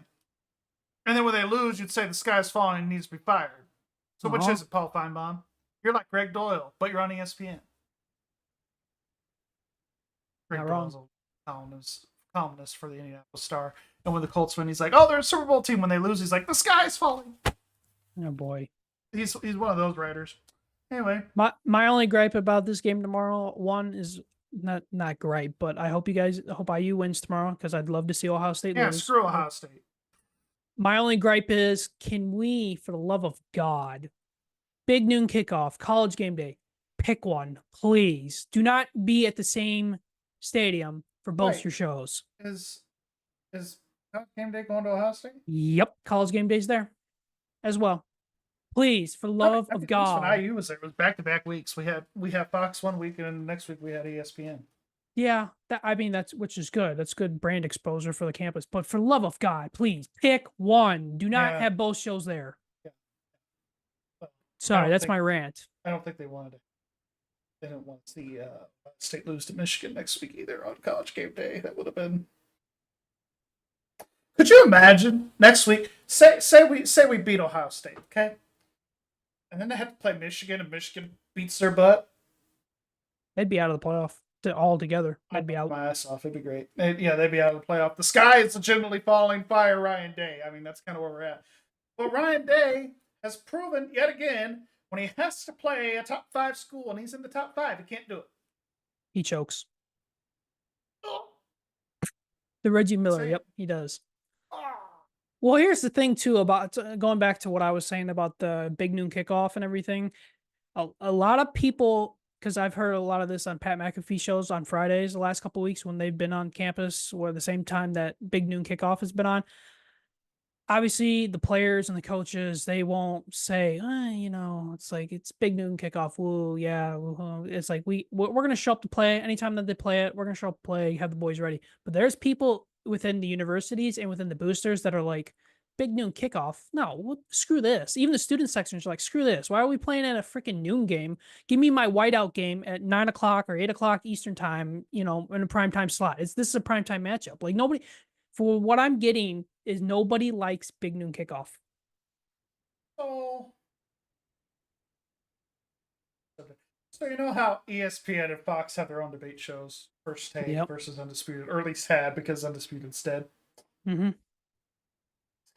Speaker 1: And then when they lose, you'd say the sky's falling and needs to be fired. So which is it, Paul Feinbaum? You're like Greg Doyle, but you're on ESPN. Greg Doyle's a columnist for the Indianapolis Star. And when the Colts win, he's like, oh, they're a Super Bowl team. When they lose, he's like, the sky's falling.
Speaker 2: Oh, boy.
Speaker 1: He's one of those writers. Anyway.
Speaker 2: My only gripe about this game tomorrow, one is not gripe, but I hope IU wins tomorrow because I'd love to see Ohio State lose.
Speaker 1: Yeah, screw Ohio State.
Speaker 2: My only gripe is, can we, for the love of God, big noon kickoff, college game day, pick one, please. Do not be at the same stadium for both your shows.
Speaker 1: Is college game day going to Ohio State?
Speaker 2: Yep, college game day's there as well. Please, for the love of God.
Speaker 1: When IU was there, it was back-to-back weeks. We had Fox one week, and next week we had ESPN.
Speaker 2: Yeah, which is good. That's good brand exposure for the campus. But for the love of God, please pick one. Do not have both shows there. Yeah. Sorry, that's my rant.
Speaker 1: I don't think they wanted it. They didn't want to see State lose to Michigan next week either on college game day. That would have been. Could you imagine next week? Say we beat Ohio State, okay? And then they have to play Michigan, and Michigan beats their butt.
Speaker 2: They'd be out of the playoff all together. I'd be out.
Speaker 1: My ass off. It'd be great. They'd be out of the playoff. The sky is legitimately falling. Fire Ryan Day. I mean, that's kind of where we're at. But Ryan Day has proven yet again when he has to play a top 5 school and he's in the top 5, he can't do it.
Speaker 2: He chokes. The Reggie Miller. Yep, he does. Well, here's the thing, too, about going back to what I was saying about the big noon kickoff and everything. A lot of people, because I've heard a lot of this on Pat McAfee shows on Fridays the last couple of weeks when they've been on campus or the same time that big noon kickoff has been on. Obviously, the players and the coaches, they won't say, it's like it's big noon kickoff. Woo, yeah. Woo. It's like we're going to show up to play. Anytime that they play it, we're going to show up to play, have the boys ready. But there's people within the universities and within the boosters that are like, big noon kickoff. No, screw this. Even the student sections are like, screw this. Why are we playing at a freaking noon game? Give me my whiteout game at 9 o'clock or 8 o'clock Eastern time, in a primetime slot. This is a primetime matchup. Like nobody, for what I'm getting is nobody likes big noon kickoff.
Speaker 1: So you know how ESPN and Fox have their own debate shows, First Take versus Undisputed, or at least had because Undisputed's dead.
Speaker 2: Mm-hmm.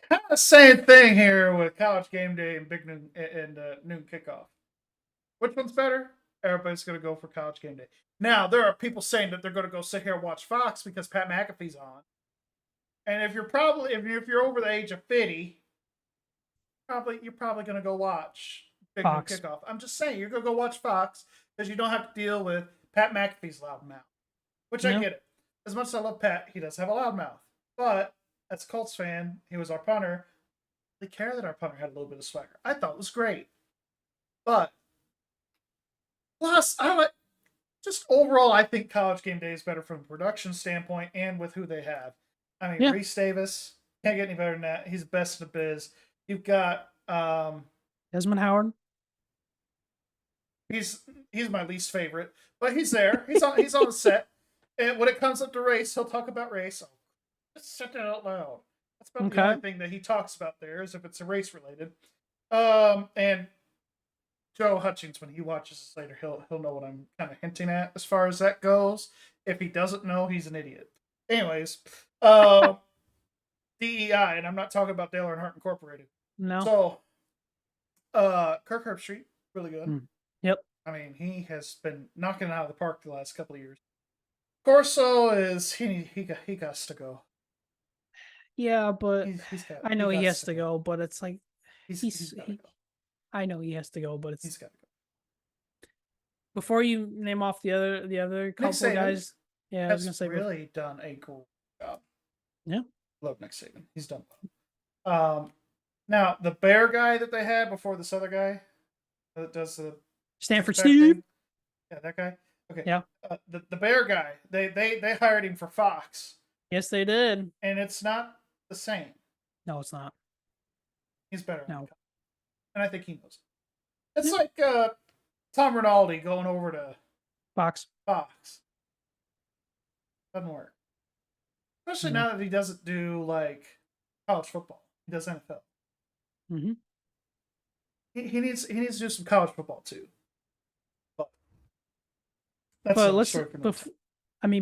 Speaker 1: Kind of the same thing here with college game day and big noon and noon kickoff. Which one's better? Everybody's going to go for college game day. Now there are people saying that they're going to go sit here and watch Fox because Pat McAfee's on. And if you're over the age of 50, you're probably going to go watch big noon kickoff. I'm just saying you're going to go watch Fox because you don't have to deal with Pat McAfee's loud mouth. Which I get it. As much as I love Pat, he does have a loud mouth, but as a Colts fan, he was our punter. really care that our punter had a little bit of swagger. I thought it was great. But plus, I don't like just overall, I think College Game Day is better from a production standpoint and with who they have. I mean,
Speaker 2: Yeah.
Speaker 1: Reese Davis can't get any better than that. He's best in the biz. You've got
Speaker 2: Desmond Howard.
Speaker 1: he's my least favorite, but he's there. He's on the set, and when it comes up to race, he'll talk about race. So just set that out loud. That's about the
Speaker 2: Okay.
Speaker 1: only thing that he talks about there is if it's a race related. And Joe Hutchings, when he watches this later, he'll know what I'm kind of hinting at as far as that goes. If he doesn't know, he's an idiot. Anyways, DEI, and I'm not talking about Dale Earnhardt Incorporated.
Speaker 2: No.
Speaker 1: So, Kirk Herbstreit, really good.
Speaker 2: Yep.
Speaker 1: I mean, he has been knocking it out of the park the last couple of years. Corso is he got to go.
Speaker 2: Yeah, but I know he has to
Speaker 1: go.
Speaker 2: go, but it's like
Speaker 1: He's gotta go.
Speaker 2: I know he has to go, but
Speaker 1: He's
Speaker 2: it's
Speaker 1: got to go.
Speaker 2: before you name off the other couple
Speaker 1: Saban
Speaker 2: guys. Yeah, I was gonna
Speaker 1: Has
Speaker 2: say
Speaker 1: really done a great job.
Speaker 2: Yeah.
Speaker 1: Love Nick Saban. He's done well. Now the Bear guy that they had before this other guy that does the
Speaker 2: Stanford
Speaker 1: six-pack
Speaker 2: Steve.
Speaker 1: thing. Yeah, that guy. Okay.
Speaker 2: Yeah.
Speaker 1: The Bear guy. They hired him for Fox,
Speaker 2: Yes, they did.
Speaker 1: and it's not the same.
Speaker 2: No, it's not.
Speaker 1: He's better.
Speaker 2: No.
Speaker 1: And I think he knows it. It's like Tom Rinaldi going over to
Speaker 2: Fox.
Speaker 1: Doesn't work. Especially
Speaker 2: No.
Speaker 1: now that he doesn't do like college football. He does NFL.
Speaker 2: Mm-hmm.
Speaker 1: He needs to do some college football too. But
Speaker 2: let's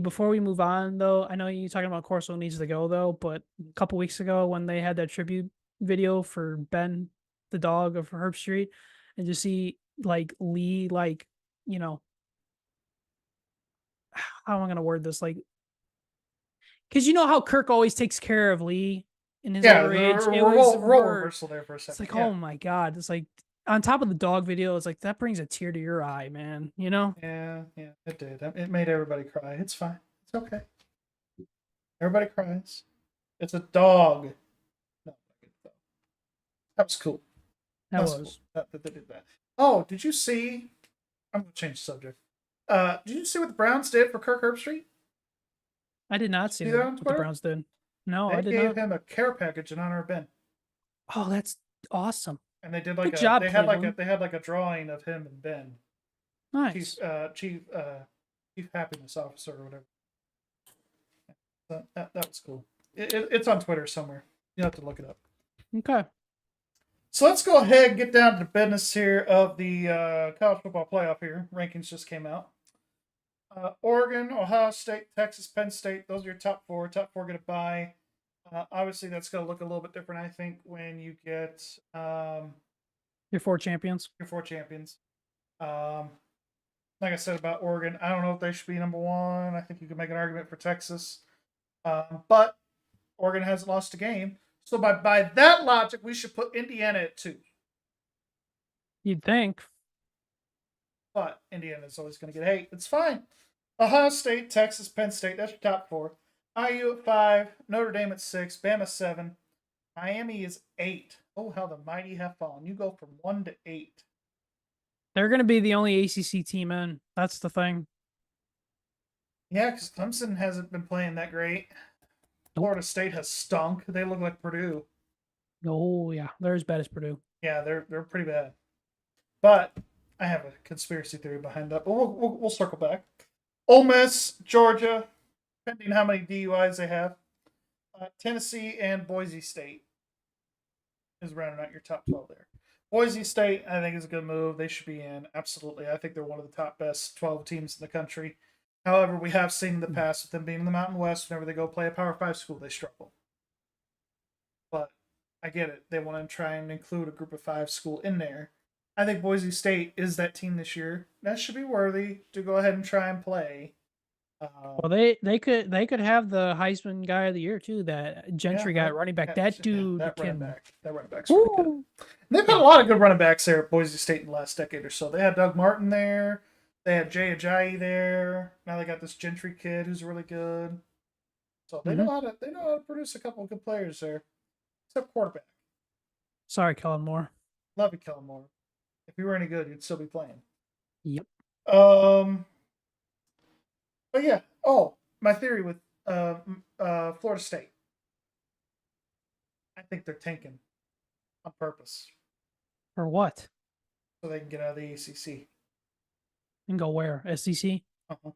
Speaker 2: before we move on though, I know you're talking about Corso needs to go though, but a couple weeks ago when they had that tribute video for Ben, the dog of Herbstreit, and to see like Lee, like, you know, how am I gonna word this? Like, because you know how Kirk always takes care of Lee in his older age. It was
Speaker 1: role reversal there for a second.
Speaker 2: It's like, oh my god, it's like on top of the dog video, it's like that brings a tear to your eye, man. You know?
Speaker 1: Yeah, it did. It made everybody cry. It's fine. It's okay. Everybody cries. It's a dog. No, that was cool.
Speaker 2: That was
Speaker 1: cool that they did that. Oh, did you see? I'm gonna change the subject. Did you see what the Browns did for Kirk Herbstreit?
Speaker 2: I did not see
Speaker 1: that
Speaker 2: what the Browns did. No, I did
Speaker 1: They
Speaker 2: not.
Speaker 1: gave him a care package in honor of Ben.
Speaker 2: Oh, that's awesome.
Speaker 1: And they did like
Speaker 2: Good job,
Speaker 1: they had
Speaker 2: Cleveland.
Speaker 1: like a drawing of him and Ben.
Speaker 2: Nice.
Speaker 1: Chief happiness officer or whatever. That was cool. It's on Twitter somewhere. You have to look it up.
Speaker 2: Okay.
Speaker 1: So let's go ahead and get down to the business here of the college football playoff here. Rankings just came out. Oregon, Ohio State, Texas, Penn State. Those are your top four. Top four get a bye. Obviously, that's going to look a little bit different, I think, when you get
Speaker 2: your four champions.
Speaker 1: Like I said about Oregon, I don't know if they should be number one. I think you can make an argument for Texas. But Oregon hasn't lost a game. So by that logic, we should put Indiana at 2.
Speaker 2: You'd think.
Speaker 1: But Indiana's always going to get hate. It's fine. Ohio State, Texas, Penn State. That's your top 4. IU at 5. Notre Dame at 6. Bama 7. Miami is 8. Oh, how the mighty have fallen. You go from 1 to 8.
Speaker 2: They're going to be the only ACC team in. That's the thing.
Speaker 1: Yeah, because Clemson hasn't been playing that great. Florida State has stunk. They look like Purdue.
Speaker 2: Oh, yeah. They're as bad as Purdue.
Speaker 1: Yeah, they're pretty bad. But I have a conspiracy theory behind that. But we'll circle back. Ole Miss, Georgia, depending how many DUIs they have. Tennessee and Boise State is rounding out your top 12 there. Boise State, I think, is a good move. They should be in. Absolutely. I think they're one of the top best 12 teams in the country. However, we have seen in the past with them being in the Mountain West, whenever they go play a Power 5 school, they struggle. But I get it. They want to try and include a group of 5 school in there. I think Boise State is that team this year. That should be worthy to go ahead and try and play.
Speaker 2: Well, they could have the Heisman guy of the year too. That Gentry guy running back. That dude
Speaker 1: that
Speaker 2: can.
Speaker 1: Running back's really good. And they've had a lot of good running backs there at Boise State in the last decade or so. They had Doug Martin there. They had Jay Ajayi there. Now they got this Gentry kid who's really good. So they know how to produce a couple of good players there, except quarterback.
Speaker 2: Sorry, Kellen Moore.
Speaker 1: Love you, Kellen Moore. If you were any good, you'd still be playing.
Speaker 2: Yep.
Speaker 1: Um, but yeah. Oh, my theory with Florida State. I think they're tanking on purpose
Speaker 2: For what?
Speaker 1: so they can get out of the ACC.
Speaker 2: And go where? SEC?
Speaker 1: Uh-huh.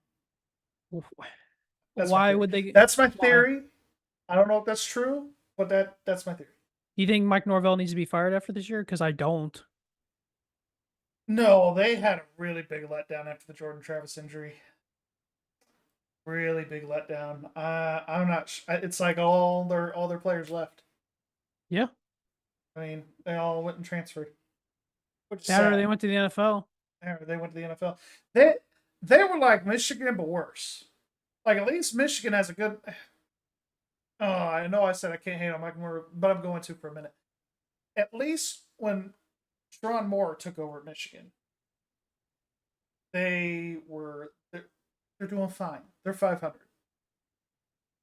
Speaker 1: That's my
Speaker 2: Why
Speaker 1: theory.
Speaker 2: would they?
Speaker 1: That's my
Speaker 2: Why?
Speaker 1: theory. I don't know if that's true, but that's my theory.
Speaker 2: Do you think Mike Norvell needs to be fired after this year? Because I don't.
Speaker 1: No, they had a really big letdown after the Jordan Travis injury. Really big letdown. I'm not. It's like all their players left.
Speaker 2: Yeah.
Speaker 1: I mean, they all went and transferred, which is
Speaker 2: That or they
Speaker 1: sad.
Speaker 2: went to the NFL.
Speaker 1: They went to the NFL. They were like Michigan, but worse. Like at least Michigan has a good. Oh, I know I said I can't hate on Mike Moore, but I'm going to for a minute. At least when Sharon Moore took over at Michigan, they're doing fine. They're 500,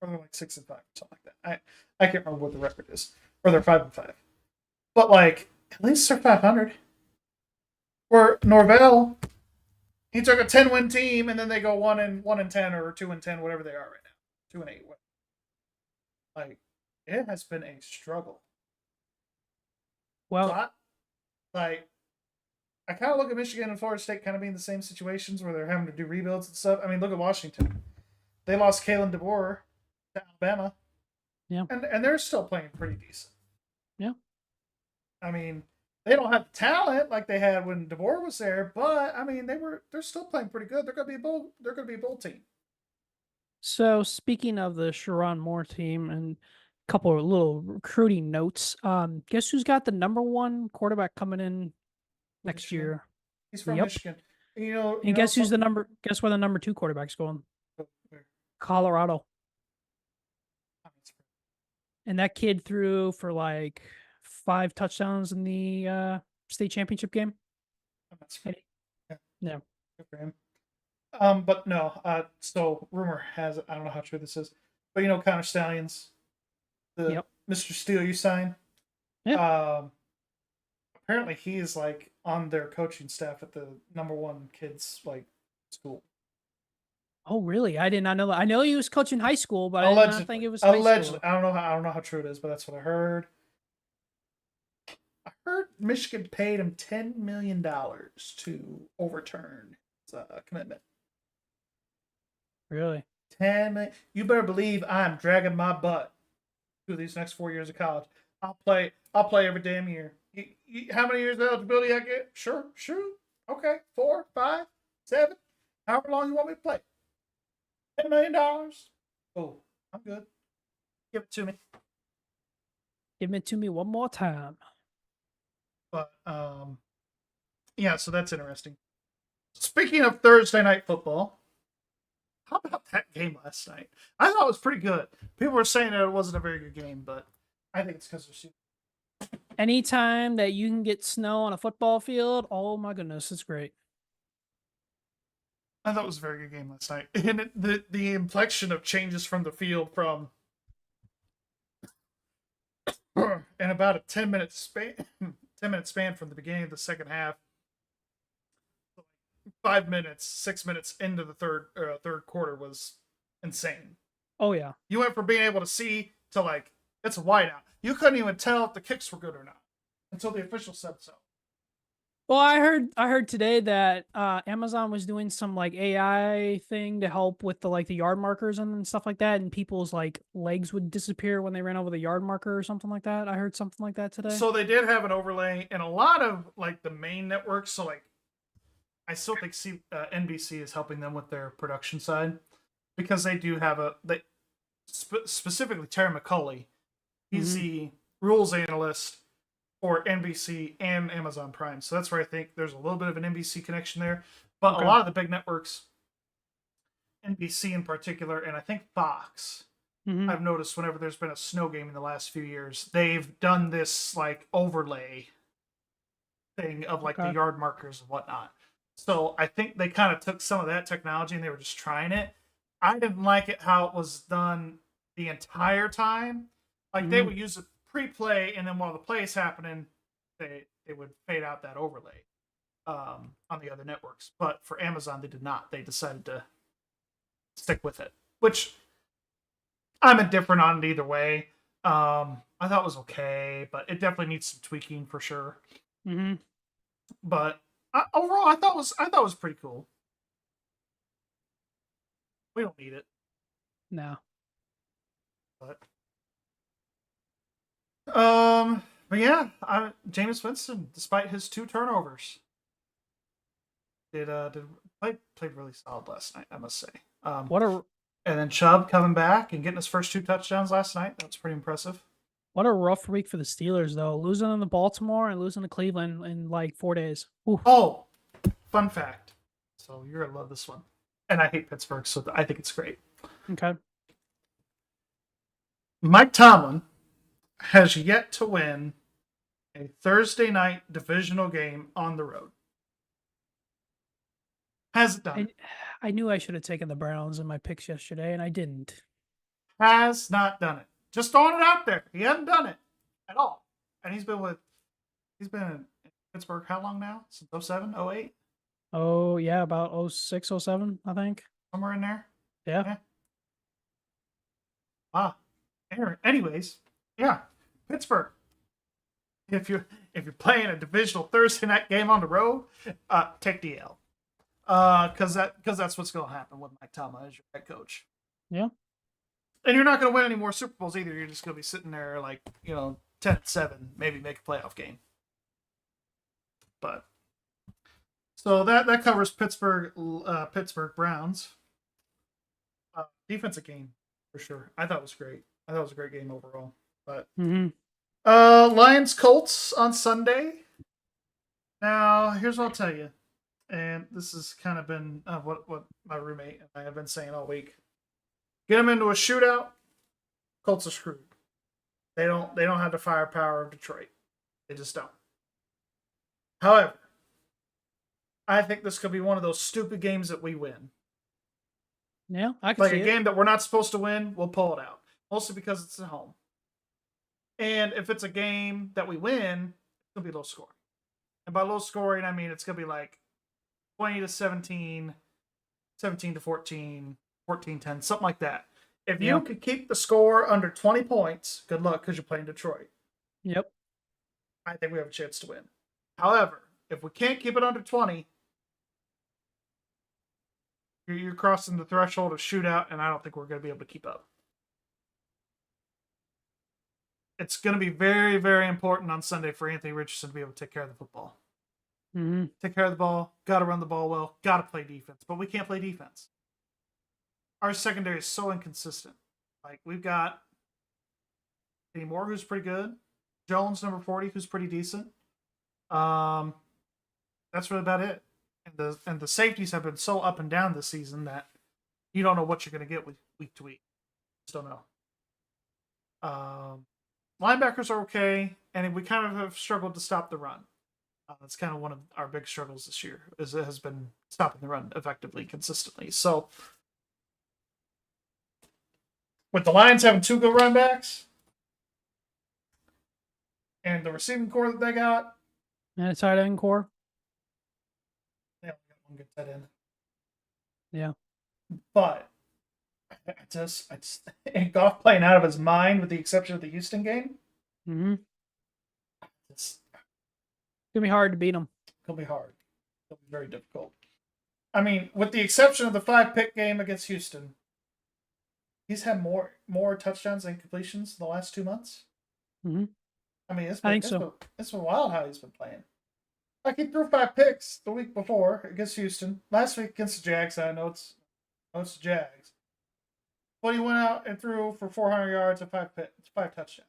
Speaker 1: or they're like 6-5, something like that. I can't remember what the record is, or they're 5-5. But like at least they're 500. Where Norvell, he took a 10-win team and then they go 1-10 or 2-10, whatever they are right now, 2-8. Like it has been a struggle. So
Speaker 2: Well,
Speaker 1: I kind of look at Michigan and Florida State kind of being the same situations where they're having to do rebuilds and stuff. I mean, look at Washington. They lost Kalen DeBoer to Alabama,
Speaker 2: yeah.
Speaker 1: and they're still playing pretty decent.
Speaker 2: Yeah.
Speaker 1: I mean, they don't have the talent like they had when DeBoer was there, but I mean, they're still playing pretty good. They're gonna be a bowl. They're gonna be a bowl team.
Speaker 2: So speaking of the Sharon Moore team and a couple of little recruiting notes, guess who's got the number one quarterback coming in next
Speaker 1: Michigan.
Speaker 2: year?
Speaker 1: He's from
Speaker 2: Yep.
Speaker 1: Michigan.
Speaker 2: And guess who's the number? Guess where the number two quarterback's going? Colorado. And that kid threw for like 5 touchdowns in the state championship game.
Speaker 1: Yeah.
Speaker 2: Yeah.
Speaker 1: Good for him. But no. So rumor has it. I don't know how true this is, but Connor Stallions, the
Speaker 2: Yep.
Speaker 1: Mr. Steele you signed.
Speaker 2: Yeah.
Speaker 1: Apparently he is like on their coaching staff at the number one kids like school.
Speaker 2: Oh, really? I did not know that. I know he was coaching high school, but I did not think it was
Speaker 1: Allegedly.
Speaker 2: high school.
Speaker 1: I don't know how true it is, but that's what I heard. I heard Michigan paid him $10 million to overturn his commitment.
Speaker 2: Really?
Speaker 1: 10 million. You better believe I'm dragging my butt through these next 4 years of college. I'll play every damn year. How many years of eligibility I get? Sure. Okay, 4, 5, 7, however long you want me to play. $10 million. Oh, I'm good. Give it to me.
Speaker 2: Give it to me one more time.
Speaker 1: But yeah, so that's interesting. Speaking of Thursday night football, how about that game last night? I thought it was pretty good. People were saying that it wasn't a very good game, but I think it's because they're
Speaker 2: Anytime that you can get snow on a football field, oh my goodness, it's great.
Speaker 1: I thought it was a very good game last night. And the inflection of changes from the field from in about a 10-minute span 10-minute span from the beginning of the second half, 5 minutes, 6 minutes into the third quarter was insane.
Speaker 2: Oh yeah.
Speaker 1: You went from being able to see to like it's a whiteout. You couldn't even tell if the kicks were good or not until the official said so.
Speaker 2: Well, I heard today that Amazon was doing some like AI thing to help with the yard markers and stuff like that, and people's like legs would disappear when they ran over the yard marker or something like that. I heard something like that today.
Speaker 1: So they did have an overlay, and a lot of like the main networks. So like, I still think NBC is helping them with their production side because they do have specifically Terry McCulley. He's the rules analyst for NBC and Amazon Prime. So that's where I think there's a little bit of an NBC connection there. But a lot of the big networks, NBC in particular, and I think Fox, I've noticed whenever there's been a snow game in the last few years, they've done this like overlay thing of like the yard markers and whatnot. So I think they kind of took some of that technology and they were just trying it. I didn't like it how it was done the entire time. Like they would use it pre-play, and then while the play is happening, they would fade out that overlay on the other networks. But for Amazon, they did not. They decided to stick with it, which I'm indifferent on it either way. I thought it was okay, but it definitely needs some tweaking for sure.
Speaker 2: Mm-hmm.
Speaker 1: But overall, I thought it was pretty cool. We don't need it,
Speaker 2: No.
Speaker 1: but but yeah, Jameis Winston, despite his 2 turnovers, played really solid last night, I must say.
Speaker 2: What a
Speaker 1: And then Chubb coming back and getting his first 2 touchdowns last night. That was pretty impressive.
Speaker 2: rough week for the Steelers though. Losing to Baltimore and losing to Cleveland in like 4 days. Ooh.
Speaker 1: Oh, fun fact. So you're gonna love this one. And I hate Pittsburgh, so I think it's great.
Speaker 2: Okay.
Speaker 1: Mike Tomlin has yet to win a Thursday night divisional game on the road. Hasn't done it.
Speaker 2: I knew I should have taken the Browns in my picks yesterday, and I didn't.
Speaker 1: Has not done it. Just throwing it out there. He hasn't done it at all. And he's been in Pittsburgh how long now? Since 07, 08?
Speaker 2: Oh, yeah, about 06, 07, I think.
Speaker 1: Somewhere in there.
Speaker 2: Yeah.
Speaker 1: Anyways, yeah, Pittsburgh. If you're playing a divisional Thursday night game on the road, take the L. Because that's what's going to happen with Mike Tomlin as your head coach.
Speaker 2: Yeah.
Speaker 1: And you're not going to win any more Super Bowls either. You're just going to be sitting there like 10-7, maybe make a playoff game. But so that covers Pittsburgh Browns. Defensive game for sure. I thought it was great. I thought it was a great game overall. But Lions Colts on Sunday. Now here's what I'll tell you, and this has kind of been what my roommate and I have been saying all week. Get them into a shootout, Colts are screwed. They don't have the firepower of Detroit. They just don't. However, I think this could be one of those stupid games that we win.
Speaker 2: Yeah, I can
Speaker 1: like
Speaker 2: see
Speaker 1: a game that we're not supposed to win, we'll pull it out. Mostly because it's at home. And if it's a game that we win, it's going to be low scoring. And by low scoring, I mean it's going to be like 20-17, 17-14, 14-10, something like that. If you could keep the score under 20 points, good luck because you're playing Detroit.
Speaker 2: Yep.
Speaker 1: I think we have a chance to win. However, if we can't keep it under 20, you're crossing the threshold of shootout, and I don't think we're going to be able to keep up. It's going to be very, very important on Sunday for Anthony Richardson to be able to take care of the football.
Speaker 2: Mm-hmm.
Speaker 1: Take care of the ball, got to run the ball well, got to play defense. But we can't play defense. Our secondary is so inconsistent. Like, we've got Kenny Moore, who's pretty good. Jones, number 40, who's pretty decent. That's really about it. And the safeties have been so up and down this season that you don't know what you're going to get week to week. Just don't know. Linebackers are okay, and we kind of have struggled to stop the run. That's kind of one of our big struggles this year. It has been stopping the run effectively, consistently. So, with the Lions having 2 good run backs, and the receiving core that they got,
Speaker 2: and a tight end core.
Speaker 1: They only got 1 good tight end.
Speaker 2: Yeah.
Speaker 1: But I just and Goff playing out of his mind, with the exception of the Houston game.
Speaker 2: Mm-hmm.
Speaker 1: It's
Speaker 2: gonna be hard to beat them.
Speaker 1: It'll be hard. It'll be very difficult. I mean, with the exception of the 5-pick game against Houston, he's had more touchdowns and completions in the last 2 months.
Speaker 2: Mm-hmm.
Speaker 1: I mean,
Speaker 2: I think so.
Speaker 1: It's been wild how he's been playing. Like, he threw 5 picks the week before against Houston. Last week against the Jags, I know it's the Jags. But he went out and threw for 400 yards and 5 touchdowns.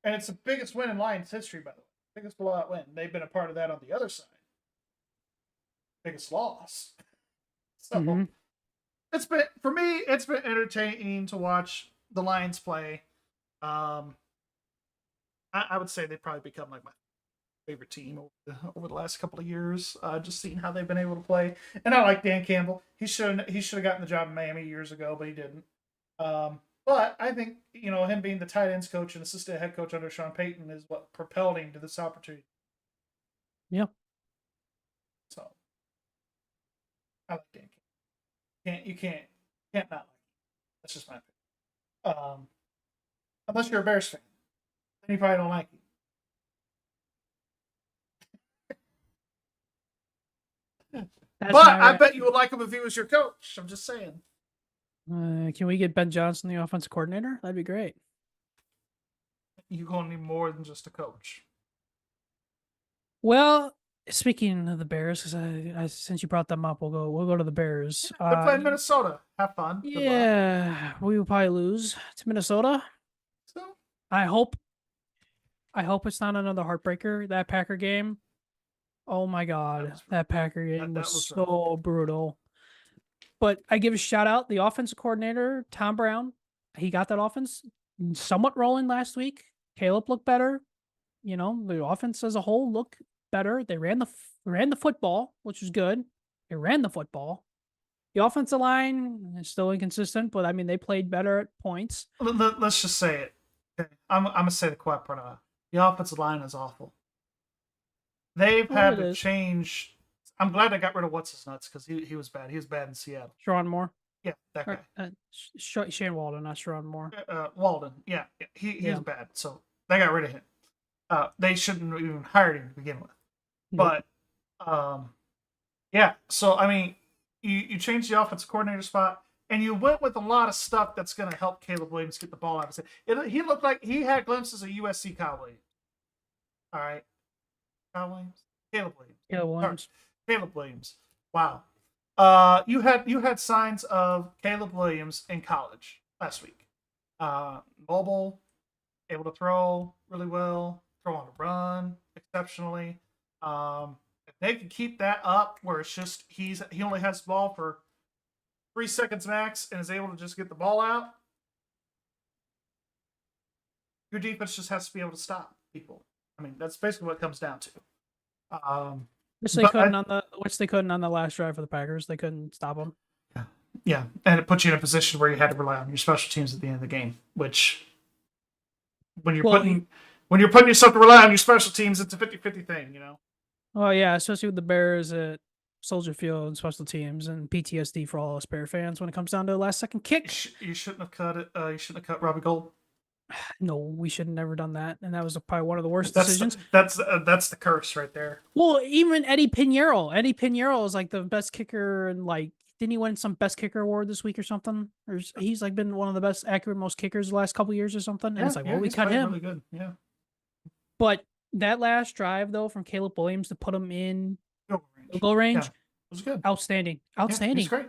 Speaker 1: And it's the biggest win in Lions history, by the way. Biggest blowout win. They've been a part of that on the other side. Biggest loss. So it's been entertaining to watch the Lions play. I would say they've probably become like my favorite team over the last couple of years. Just seeing how they've been able to play. And I like Dan Campbell. He should have gotten the job in Miami years ago, but he didn't. But I think him being the tight ends coach and assistant head coach under Sean Payton is what propelled him to this opportunity.
Speaker 2: Yeah.
Speaker 1: So I like Dan Campbell. You can't not like him. That's just my opinion. Unless you're a Bears fan, then you probably don't like him.
Speaker 2: That's
Speaker 1: But
Speaker 2: my
Speaker 1: I bet you would like him if he was your coach. I'm just saying.
Speaker 2: Can we get Ben Johnson, the offensive coordinator? That'd be great.
Speaker 1: You're going to need more than just a coach.
Speaker 2: Well, speaking of the Bears, because since you brought them up, we'll go to the Bears.
Speaker 1: They're playing Minnesota. Have fun. Good luck.
Speaker 2: Yeah, we will probably lose to Minnesota.
Speaker 1: So,
Speaker 2: I hope it's not another heartbreaker. That Packer game. Oh my God, that Packer game was so brutal. But I give a shout out the offensive coordinator Tom Brown. He got that offense somewhat rolling last week. Caleb looked better. The offense as a whole looked better. They ran the football, which was good. They ran the football. The offensive line is still inconsistent, but I mean they played better at points.
Speaker 1: Let's just say it. Okay. I'm gonna say the quiet part of it. The offensive line is awful. They've had to change. I'm glad they got rid of what's his nuts because he was bad. He was bad in Seattle.
Speaker 2: Sharon Moore.
Speaker 1: Yeah, that guy.
Speaker 2: Shane Walden, not Sharon Moore.
Speaker 1: Walden. Yeah, he was bad. So they got rid of him. They shouldn't have even hired him to begin with. Nope. But yeah. So I mean, you changed the offensive coordinator spot, and you went with a lot of stuff that's going to help Caleb Williams get the ball out of his head. He looked like he had glimpses of USC Kyle Williams. All right, Kyle Williams, Caleb Williams, Caleb Williams. Wow. You had signs of Caleb Williams in college last week. Mobile, able to throw really well, throw on a run exceptionally. If they can keep that up, where it's just he only has the ball for 3 seconds max and is able to just get the ball out, your defense just has to be able to stop people. I mean, that's basically what it comes down to.
Speaker 2: Which they couldn't on the last drive for the Packers. They couldn't stop them.
Speaker 1: Yeah, and it puts you in a position where you had to rely on your special teams at the end of the game. Which, when you're putting yourself to rely on your special teams, it's a 50-50 thing,
Speaker 2: Well, yeah, especially with the Bears at Soldier Field and special teams and PTSD for all us Bear fans when it comes down to the last second kick.
Speaker 1: You shouldn't have cut it. You shouldn't have cut Robbie Gould.
Speaker 2: No, we should have never done that, and that was probably one of the worst decisions.
Speaker 1: That's the curse right there.
Speaker 2: Well, even Eddie Pinheiro is like the best kicker, and like didn't he win some best kicker award this week or something? Or he's like been one of the best accurate most kickers the last couple of years or something. And it's like, well, we cut him.
Speaker 1: Really good. Yeah.
Speaker 2: But that last drive though from Caleb Williams to put him in goal range,
Speaker 1: was good.
Speaker 2: Outstanding.
Speaker 1: Yeah, he's great.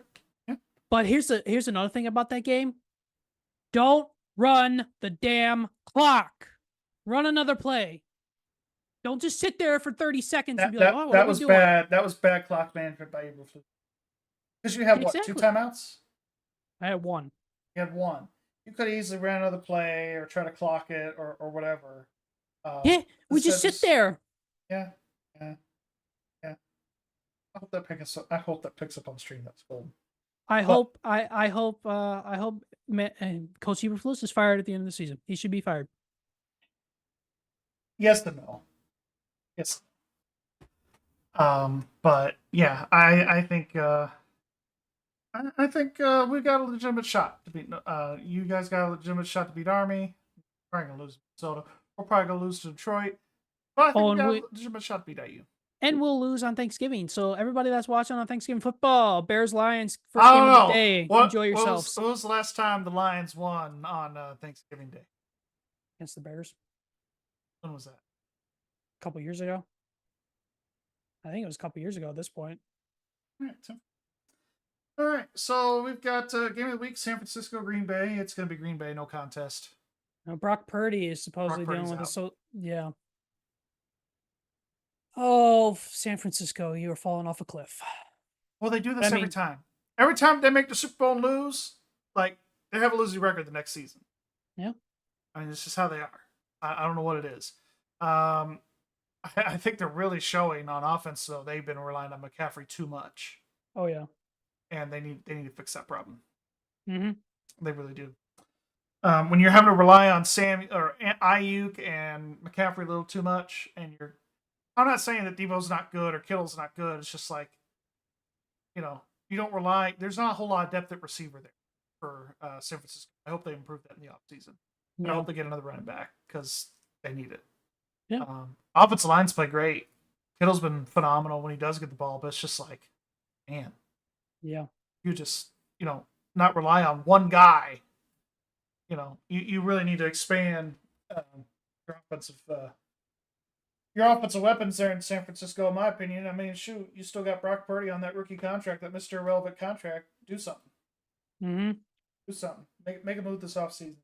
Speaker 1: Yeah.
Speaker 2: But here's another thing about that game. Don't run the damn clock. Run another play. Don't just sit there for 30 seconds and be like, "Oh,
Speaker 1: that was bad. That was bad clock management by you, because you have what, 2 timeouts?
Speaker 2: I had 1.
Speaker 1: You had 1. You could have easily ran another play or try to clock it or whatever.
Speaker 2: Yeah, we just sit there.
Speaker 1: Yeah. I hope that picks up on the stream. That's cool.
Speaker 2: I hope Coach Eberflus is fired at the end of the season. He should be fired.
Speaker 1: Yes and no. Yes. But yeah, I think we got a legitimate shot to beat. You guys got a legitimate shot to beat Army. We're probably gonna lose to Minnesota. We're probably gonna lose to Detroit. But I think we got a legitimate shot to beat IU.
Speaker 2: And we'll lose on Thanksgiving. So everybody that's watching on Thanksgiving football, Bears Lions first game of the day. Enjoy yourselves.
Speaker 1: When was the last time the Lions won on Thanksgiving Day?
Speaker 2: Against the Bears.
Speaker 1: When was that?
Speaker 2: A couple years ago. I think it was a couple years ago at this point.
Speaker 1: All right. So we've got game of the week: San Francisco, Green Bay. It's going to be Green Bay, no contest.
Speaker 2: Now, Brock Purdy is supposedly dealing with it. Yeah. Oh, San Francisco, you are falling off a cliff.
Speaker 1: Well, they do this every time. Every time they make the Super Bowl and lose, like, they have a losing record the next season.
Speaker 2: Yeah.
Speaker 1: I mean, it's just how they are. I don't know what it is. I think they're really showing on offense, though. They've been relying on McCaffrey too much.
Speaker 2: Oh, yeah.
Speaker 1: And they need to fix that problem.
Speaker 2: Mm-hmm.
Speaker 1: They really do. when you're having to rely on Sam or Ayuk and McCaffrey a little too much, and I'm not saying that Debo's not good or Kittle's not good. It's just like, you know, you don't rely. There's not a whole lot of depth at receiver there for San Francisco. I hope they improve that in the offseason. And I
Speaker 2: Yeah.
Speaker 1: hope they get another running back because they need it.
Speaker 2: Yeah.
Speaker 1: Offensive lines play great. Kittle's been phenomenal when he does get the ball, but it's just like, man,
Speaker 2: Yeah.
Speaker 1: you just, not rely on one guy. You really need to expand your offensive weapons there in San Francisco, in my opinion. I mean, shoot, you still got Brock Purdy on that rookie contract, that Mr. Irrelevant contract. Do something.
Speaker 2: Mm-hmm.
Speaker 1: Do something. Make a move this offseason.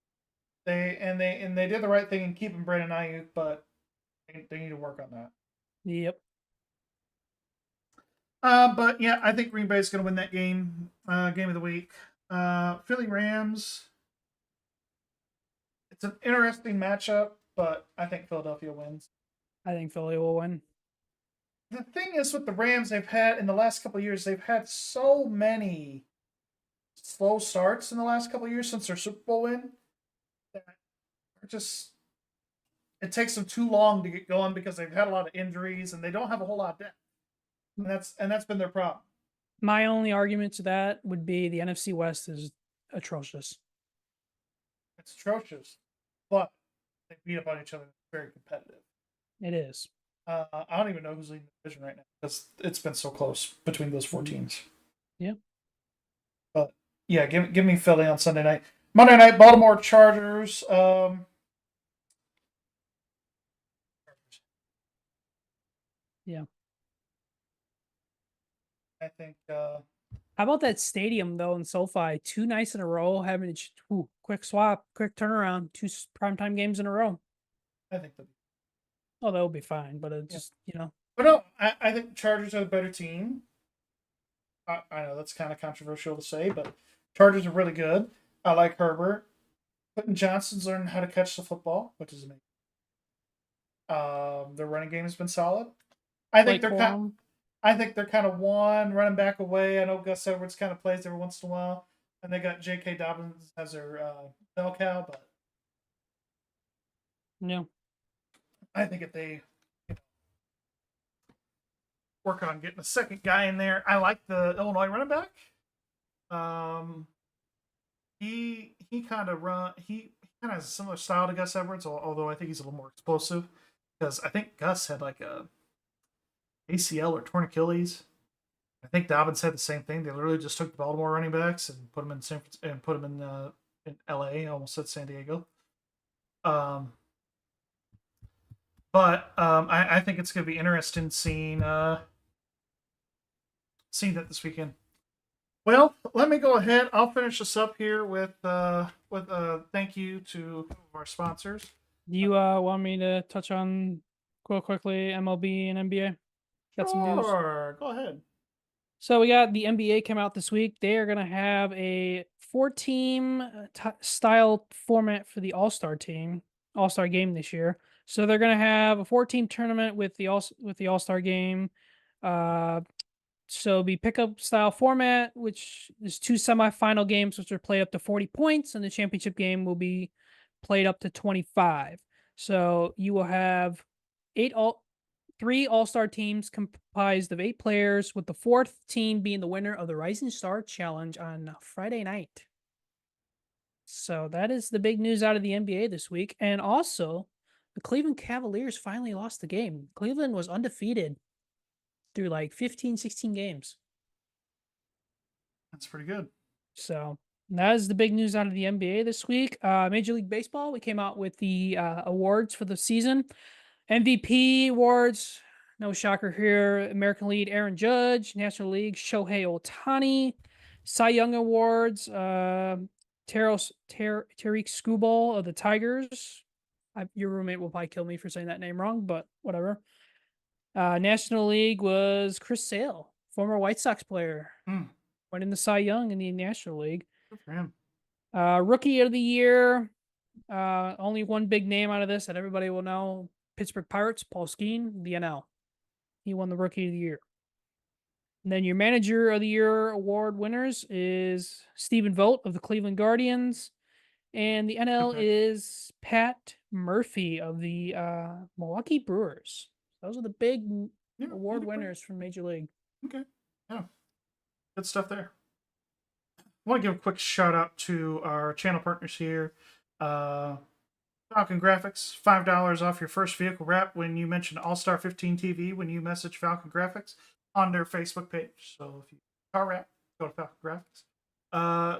Speaker 1: They did the right thing in keeping Brandon Ayuk, but they need to work on that.
Speaker 2: Yep.
Speaker 1: But yeah, I think Green Bay is going to win that game. Game of the week. Philly Rams. It's an interesting matchup, but I think Philadelphia wins.
Speaker 2: I think Philly will win.
Speaker 1: The thing is with the Rams, they've had in the last couple of years, they've had so many slow starts in the last couple of years since their Super Bowl win. That it takes them too long to get going because they've had a lot of injuries and they don't have a whole lot of depth. And that's been their problem.
Speaker 2: My only argument to that would be the NFC West is atrocious.
Speaker 1: It's atrocious, but they beat up on each other. It's very competitive.
Speaker 2: It is.
Speaker 1: I don't even know who's leading the division right now because it's been so close between those four teams.
Speaker 2: Yeah.
Speaker 1: But yeah, give me Philly on Sunday night. Monday night, Baltimore Chargers.
Speaker 2: Yeah.
Speaker 1: I think.
Speaker 2: How about that stadium though in SoFi? 2 nights in a row, having a quick swap, quick turnaround, 2 primetime games in a row.
Speaker 1: I think that.
Speaker 2: Oh, that will be fine, but it just
Speaker 1: But no, I think Chargers are the better team. I know that's kind of controversial to say, but Chargers are really good. I like Herbert. Quentin Johnston's learning how to catch the football, which is amazing. Their running game has been solid. I think they're kind of one running back away. I know Gus Edwards kind of plays every once in a while, and they got J.K. Dobbins as their bell cow. But
Speaker 2: yeah,
Speaker 1: I think if they work on getting a second guy in there, I like the Illinois running back. He kind of has a similar style to Gus Edwards, although I think he's a little more explosive because I think Gus had like a ACL or torn Achilles. I think Dobbins had the same thing. They literally just took the Baltimore running backs and put them in San Francisco and put them in LA. Almost said San Diego. But I think it's going to be interesting seeing that this weekend. Well, let me go ahead. I'll finish this up here with thank you to our sponsors.
Speaker 2: Do you want me to touch on quickly MLB and NBA? Got some news.
Speaker 1: Sure, go ahead.
Speaker 2: So we got the NBA came out this week. They are gonna have a 4-team style format for the All-Star game this year. So they're gonna have a 4-team tournament with the All-Star game. So it'll be pickup style format, which is 2 semifinal games, which are played up to 40 points, and the championship game will be played up to 25. So you will have 3 all-star teams comprised of 8 players, with the 4th team being the winner of the Rising Star Challenge on Friday night. So that is the big news out of the NBA this week. And also, the Cleveland Cavaliers finally lost the game. Cleveland was undefeated through like 15, 16 games.
Speaker 1: That's pretty good.
Speaker 2: So that is the big news out of the NBA this week. Major League Baseball, we came out with the awards for the season. MVP awards, no shocker here. American League, Aaron Judge. National League, Shohei Ohtani. Cy Young Awards, Tariq Skubal of the Tigers. Your roommate will probably kill me for saying that name wrong, but whatever. National League was Chris Sale, former White Sox player. Went in the Cy Young in the National League.
Speaker 1: Good for him.
Speaker 2: Rookie of the Year, only one big name out of this that everybody will know. Pittsburgh Pirates, Paul Skeens, the NL. He won the Rookie of the Year. And then your Manager of the Year award winners is Stephen Vogt of the Cleveland Guardians, And the NL
Speaker 1: Okay.
Speaker 2: is Pat Murphy of the Milwaukee Brewers. Those are the big
Speaker 1: Yeah,
Speaker 2: award winners from Major League.
Speaker 1: okay. Yeah, good stuff there. I want to give a quick shout out to our channel partners here. Falcon Grafix, $5 off your first vehicle wrap when you mention All Star 15 TV when you message Falcon Grafix on their Facebook page. So if you car wrap, go to Falcon Graphics.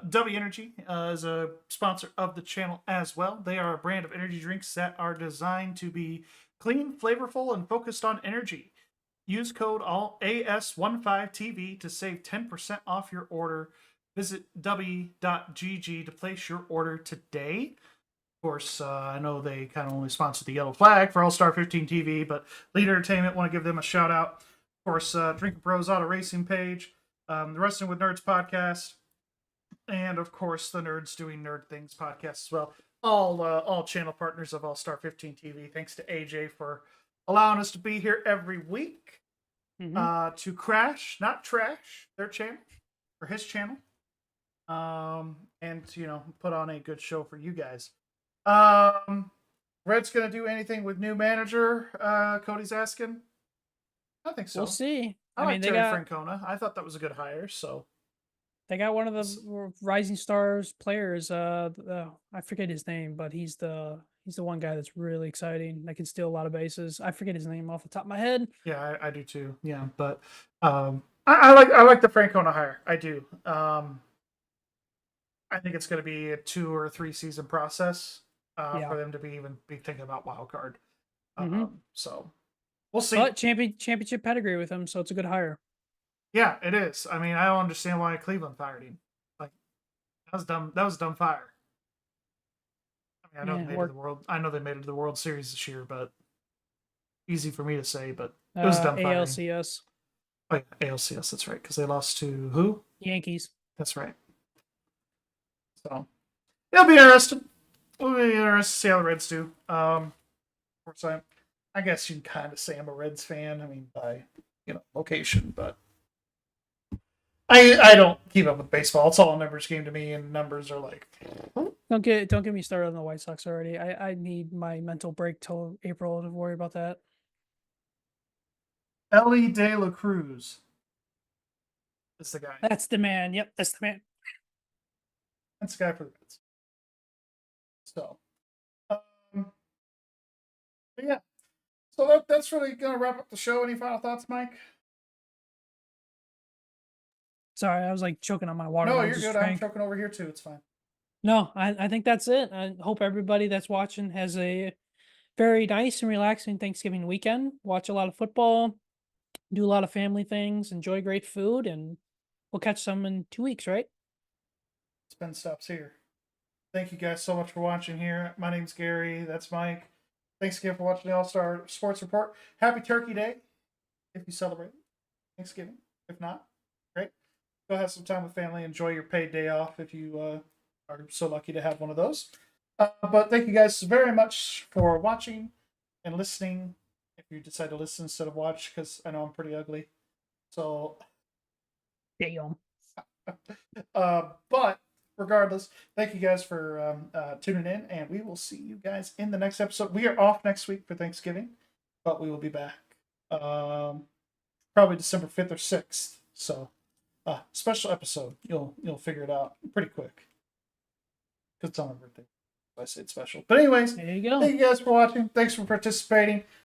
Speaker 1: W Energy is a sponsor of the channel as well. They are a brand of energy drinks that are designed to be clean, flavorful, and focused on energy. Use code AS15TV to save 10% off your order. Visit w.gg to place your order today. Of course, I know they kind of only sponsor the yellow flag for All Star 15 TV, but Lead Entertainment, want to give them a shout out. Of course, Drinkin Pros Auto Racing page, the Wrestling with Nerds podcast, and of course, the Nerds Doing Nerd Things podcast as well. All channel partners of All Star 15 TV. Thanks to AJ for allowing us to be here every week to crash, not trash, their channel or his channel, and put on a good show for you guys. Red's gonna do anything with new manager? Cody's asking. I think so.
Speaker 2: We'll see.
Speaker 1: I like Terry Francona. I thought that was a good hire. So
Speaker 2: they got one of the rising stars players. I forget his name, but he's the one guy that's really exciting. That can steal a lot of bases. I forget his name off the top of my head.
Speaker 1: Yeah, I do too. Yeah, but I like the Francona hire. I do. I think it's going to be a 2 or 3 season process for them to be thinking about wild card. So we'll see.
Speaker 2: But championship pedigree with him, so it's a good hire.
Speaker 1: Yeah, it is. I mean, I don't understand why Cleveland fired him. Like that was dumb. That was a dumb fire. I mean, I know they made it to the World Series this year, but easy for me to say. But it was dumb firing.
Speaker 2: ALCS.
Speaker 1: Oh yeah, ALCS. That's right. Because they lost to who?
Speaker 2: Yankees.
Speaker 1: That's right. So it'll be interesting. It'll be interesting to see how the Reds do. Of course, I guess you can kind of say I'm a Reds fan. I mean, by location, but I don't keep up with baseball. It's all a numbers game to me, and numbers are like.
Speaker 2: Don't get me started on the White Sox already. I need my mental break till April to worry about that.
Speaker 1: Ellie De La Cruz is the guy.
Speaker 2: That's the man. Yep, that's the man.
Speaker 1: That's the guy for the Reds. So, yeah. So that's really gonna wrap up the show. Any final thoughts, Mike?
Speaker 2: Sorry, I was like choking on my water.
Speaker 1: No, you're good. I'm choking over here too. It's fine.
Speaker 2: No, I think that's it. I hope everybody that's watching has a very nice and relaxing Thanksgiving weekend. Watch a lot of football, do a lot of family things, enjoy great food, and we'll catch some in 2 weeks, right?
Speaker 1: Spin stops here. Thank you guys so much for watching here. My name's Gary. That's Mike. Thanks again for watching the All-Star Sports Report. Happy Turkey Day if you celebrate Thanksgiving. If not, great. Go have some time with family. Enjoy your paid day off if you are so lucky to have one of those. But thank you guys very much for watching and listening. If you decide to listen instead of watch, because I know I'm pretty ugly. So,
Speaker 2: damn.
Speaker 1: But regardless, thank you guys for tuning in, and we will see you guys in the next episode. We are off next week for Thanksgiving, but we will be back probably December 5th or 6th. So, special episode. You'll figure it out pretty quick. Because it's on my birthday. I say it's special. But anyways,
Speaker 2: there you go.
Speaker 1: Thank you guys for watching. Thanks for participating.